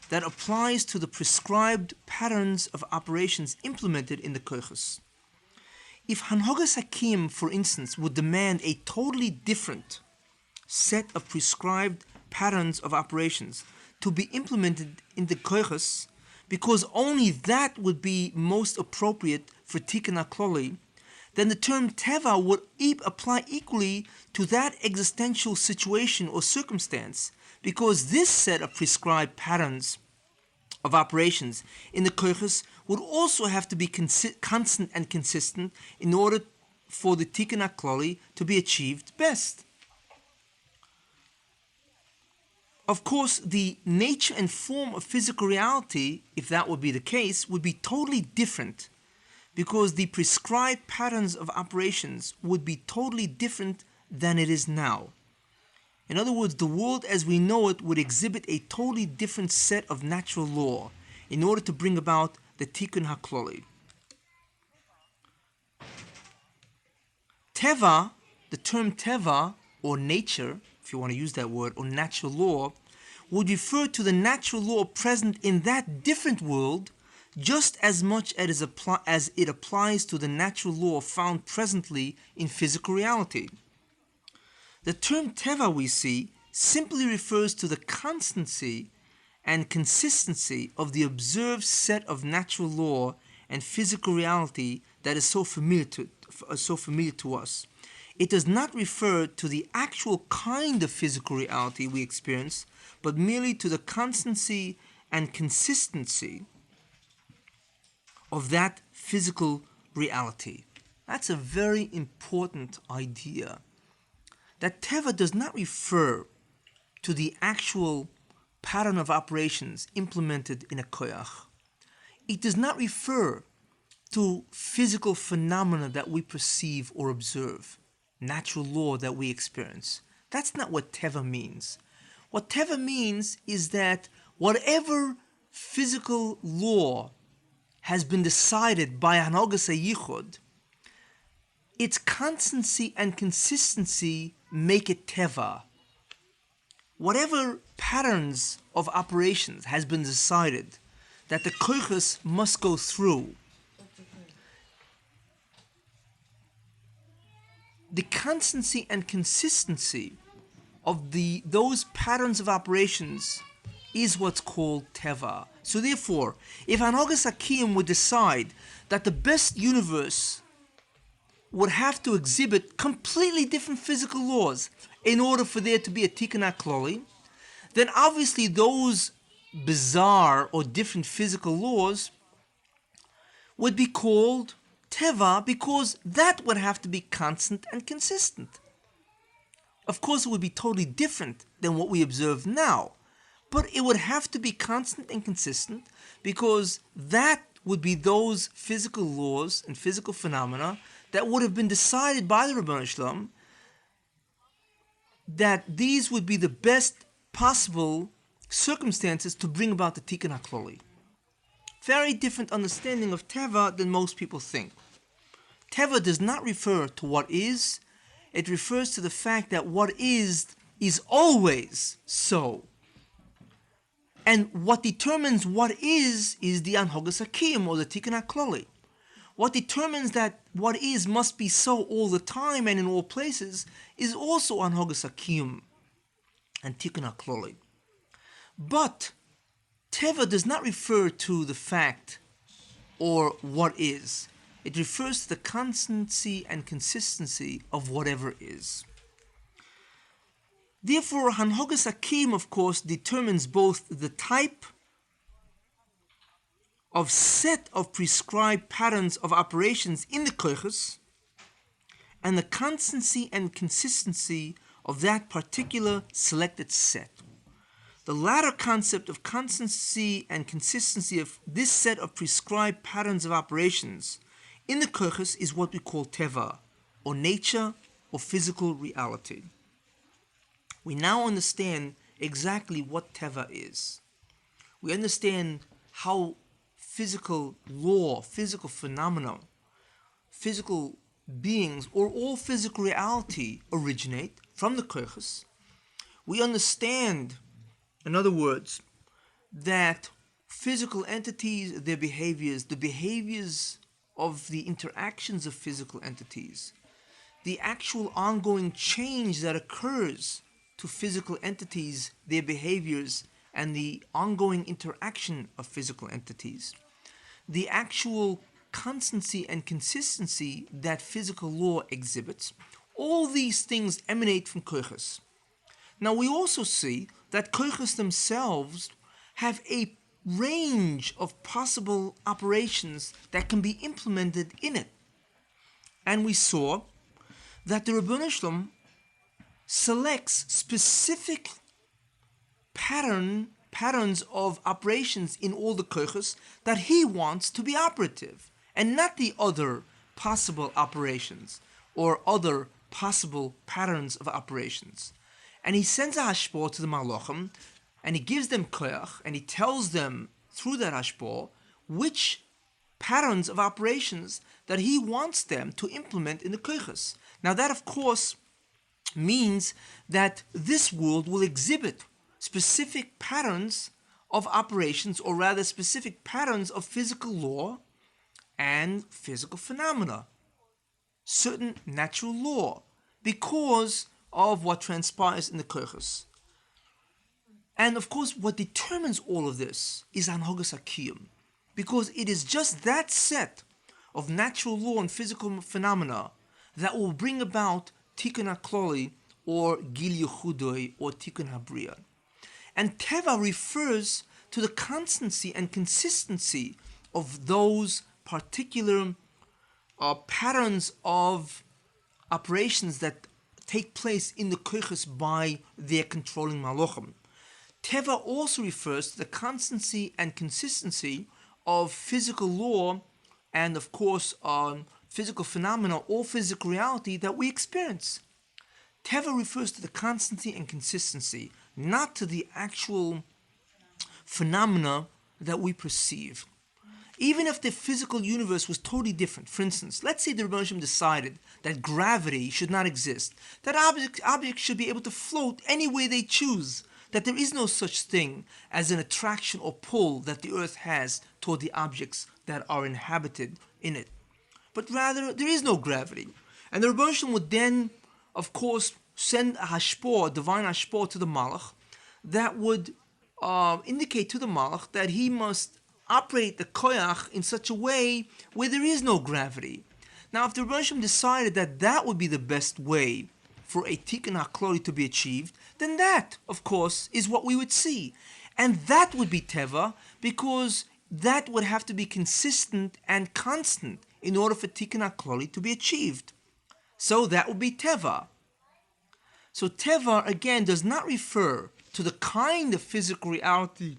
that applies to the prescribed patterns of operations implemented in the koiches. If Hanhogas Hakim, for instance, would demand a totally different set of prescribed patterns of operations to be implemented in the koiches, because only that would be most appropriate for tikkun hakloli, then the term teva would apply equally to that existential situation or circumstance, because this set of prescribed patterns of operations in the koiches would also have to be constant and consistent in order for the tikkun hakloli to be achieved best. Of course, the nature and form of physical reality, if that would be the case, would be totally different, because the prescribed patterns of operations would be totally different than it is now. In other words, the world as we know it would exhibit a totally different set of natural law in order to bring about the tikkun hakloli. Teva, the term teva, or nature, if you want to use that word, or natural law, would refer to the natural law present in that different world just as much as it applies to the natural law found presently in physical reality. The term teva, we see, simply refers to the constancy and consistency of the observed set of natural law and physical reality that is so familiar to us. It does not refer to the actual kind of physical reality we experience, but merely to the constancy and consistency of that physical reality. That's a very important idea. That teva does not refer to the actual pattern of operations implemented in a koyach. It does not refer to physical phenomena that we perceive or observe, natural law that we experience. That's not what teva means. What teva means is that whatever physical law has been decided by Hanhogas HaYichud its constancy and consistency make it teva. Whatever patterns of operations has been decided that the koiches must go through, the constancy and consistency of those patterns of operations is what's called teva. So therefore, if Hanhogas Hakiyim would decide that the best universe would have to exhibit completely different physical laws in order for there to be a tikkun hakloli, then obviously those bizarre or different physical laws would be called teva, because that would have to be constant and consistent. Of course, it would be totally different than what we observe now, but it would have to be constant and consistent, because that would be those physical laws and physical phenomena that would have been decided by the Ribbono Shel Olam, that these would be the best possible circumstances to bring about the tikkun hakloli. Very different understanding of teva than most people think. Teva does not refer to what is, it refers to the fact that what is always so. And what determines what is the Hanhogas Hakiyim, or the tikkun hakloli. What determines that what is must be so all the time and in all places is also Hanhogas Hakiyim and tikkun hakloli. But teva does not refer to the fact or what is. It refers to the constancy and consistency of whatever is. Therefore, Hanhogas Hakiyim, of course, determines both the type of set of prescribed patterns of operations in the koiches and the constancy and consistency of that particular selected set. The latter concept of constancy and consistency of this set of prescribed patterns of operations in the koiches is what we call teva, or nature, or physical reality. We now understand exactly what teva is. We understand how physical law, physical phenomena, physical beings, or all physical reality originate from the koiches. We understand, in other words, that physical entities, their behaviors, the behaviors of the interactions of physical entities, the actual ongoing change that occurs to physical entities, their behaviors, and the ongoing interaction of physical entities, the actual constancy and consistency that physical law exhibits, all these things emanate from koiches. Now we also see that koiches themselves have a range of possible operations that can be implemented in it. And we saw that the Ribbono Shel Olam selects specific patterns of operations in all the koiches that he wants to be operative, and not the other possible operations or other possible patterns of operations. And he sends a hashpah to the malachim, and he gives them koyach, and he tells them through that hashpah which patterns of operations that he wants them to implement in the koiches. Now that, of course, means that this world will exhibit specific patterns of operations, or rather specific patterns of physical law and physical phenomena, certain natural law, because of what transpires in the koiches. And of course, what determines all of this is Hanhogas Hakiyim, because it is just that set of natural law and physical phenomena that will bring about tikkun hakloli, or gil yuchudoi, or tikkun habriya. And teva refers to the constancy and consistency of those particular patterns of operations that take place in the koiches by their controlling malachim. Teva also refers to the constancy and consistency of physical law and, of course, physical phenomena or physical reality that we experience. Teva refers to the constancy and consistency, not to the actual phenomena that we perceive. Even if the physical universe was totally different, for instance, let's say the Rebbe Hashem decided that gravity should not exist, that objects should be able to float any way they choose, that there is no such thing as an attraction or pull that the earth has toward the objects that are inhabited in it. But rather, there is no gravity. And the Rebbe Hashem would then, of course, send a hashpor, a divine hashpor to the Malach that would indicate to the Malach that he must operate the koyach in such a way where there is no gravity. Now, if the Rebbe Hashem decided that that would be the best way for a tikkun hakloli to be achieved, then that, of course, is what we would see. And that would be teva, because that would have to be consistent and constant in order for tikkun hakloli to be achieved. So that would be teva. So teva, again, does not refer to the kind of physical reality,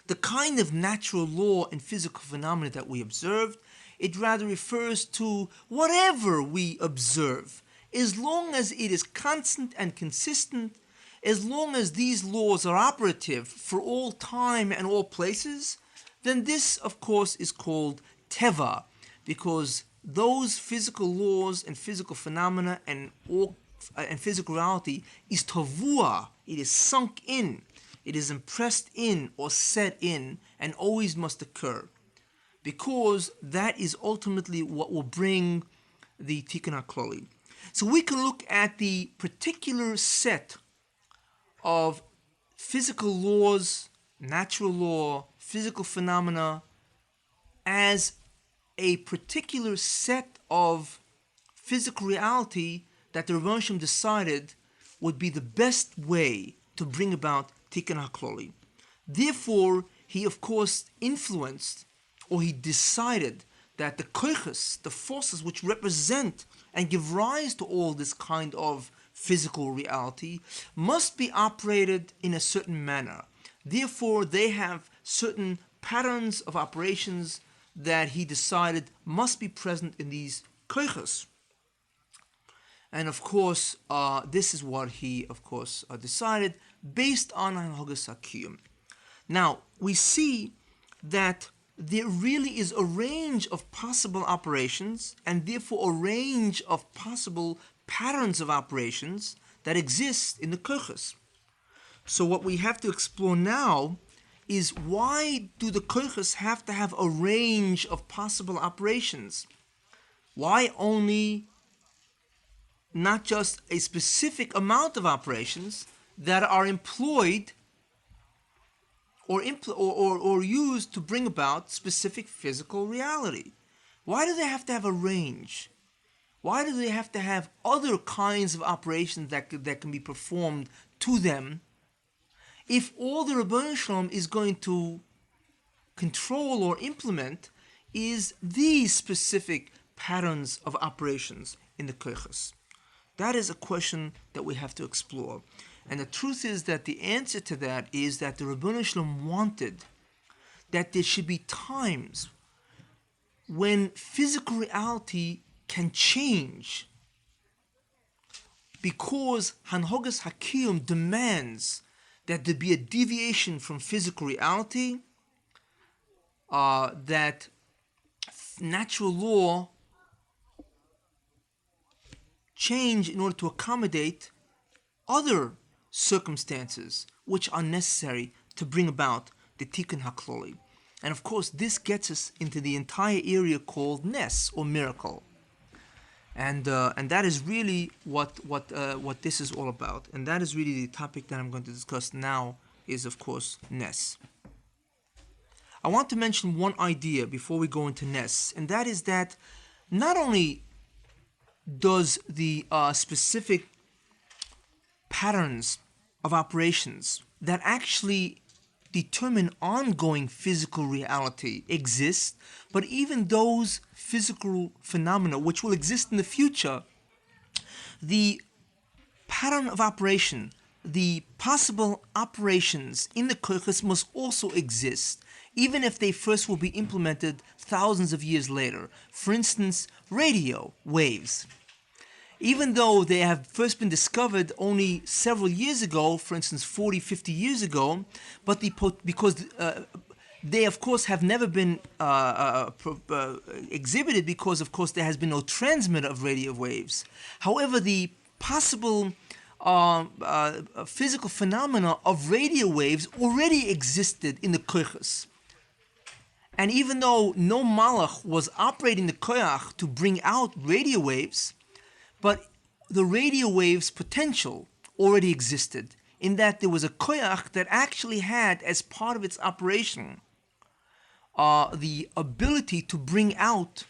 the kind of natural law and physical phenomena that we observed. It rather refers to whatever we observe, as long as it is constant and consistent, as long as these laws are operative for all time and all places, then this, of course, is called teva, because those physical laws and physical phenomena and physical reality is tavua, it is sunk in, it is impressed in or set in, and always must occur, because that is ultimately what will bring the tikkun hakloli. So we can look at the particular set of physical laws, natural law, physical phenomena, as a particular set of physical reality that the Rebbe Hashem decided would be the best way to bring about tikkun hakloli. Therefore, he of course influenced, or he decided, that the koiches, the forces which represent and give rise to all this kind of physical reality, must be operated in a certain manner. Therefore, they have certain patterns of operations that he decided must be present in these koiches. And of course, this is what he, of course, decided based on Hanhogas HaKiyum. Now, we see that there really is a range of possible operations, and therefore a range of possible patterns of operations that exist in the koiches. So what we have to explore now is, why do the koiches have to have a range of possible operations? Why only not just a specific amount of operations that are employed or used to bring about specific physical reality? Why do they have to have a range? Why do they have to have other kinds of operations that can be performed to them, if all the Rebbeinu Shalom is going to control or implement is these specific patterns of operations in the koiches? That is a question that we have to explore. And the truth is that the answer to that is that the Rebbeinu Shalom wanted that there should be times when physical reality can change, because Hanhogas HaKiyum demands that there be a deviation from physical reality, that natural law change in order to accommodate other circumstances which are necessary to bring about the tikkun hakloli. And of course, this gets us into the entire area called nes, or miracle. And that is really what this is all about. And that is really the topic that I'm going to discuss now, is of course nes. I want to mention one idea before we go into nes, and that is that not only does the specific patterns of operations that actually determine ongoing physical reality exist, but even those physical phenomena which will exist in the future, the pattern of operation, the possible operations in the koiches must also exist, even if they first will be implemented thousands of years later. For instance, radio waves. Even though they have first been discovered only several years ago, for instance 40, 50 years ago, but because they of course have never been exhibited because of course there has been no transmitter of radio waves. However, the possible physical phenomena of radio waves already existed in the koiches. And even though no malach was operating the koyach to bring out radio waves, but the radio waves potential already existed, in that there was a koyach that actually had as part of its operation the ability to bring out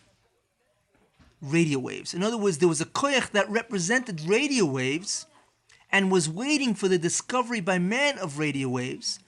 radio waves. In other words, there was a koyach that represented radio waves and was waiting for the discovery by man of radio waves,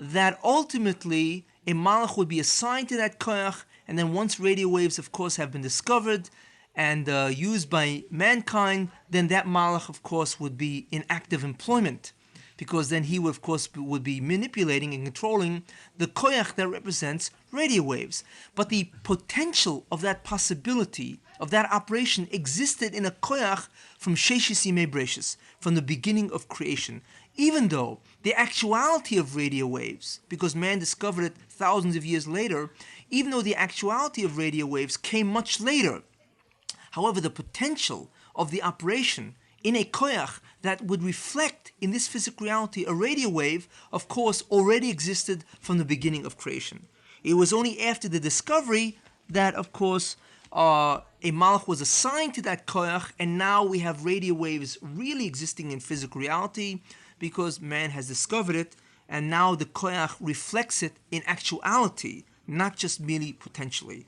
that ultimately a malach would be assigned to that koyach, and then once radio waves of course have been discovered and used by mankind, then that malach of course would be in active employment, because then he would, of course, would be manipulating and controlling the koyach that represents radio waves. But the potential of that possibility, of that operation, existed in a koyach from Sheshis Yimei Breshis, from the beginning of creation. Even though the actuality of radio waves, because man discovered it thousands of years later, even though the actuality of radio waves came much later, however, the potential of the operation in a koyach that would reflect in this physical reality a radio wave, of course, already existed from the beginning of creation. It was only after the discovery that, of course, a malach was assigned to that koyach, and now we have radio waves really existing in physical reality because man has discovered it, and now the koyach reflects it in actuality, not just merely potentially.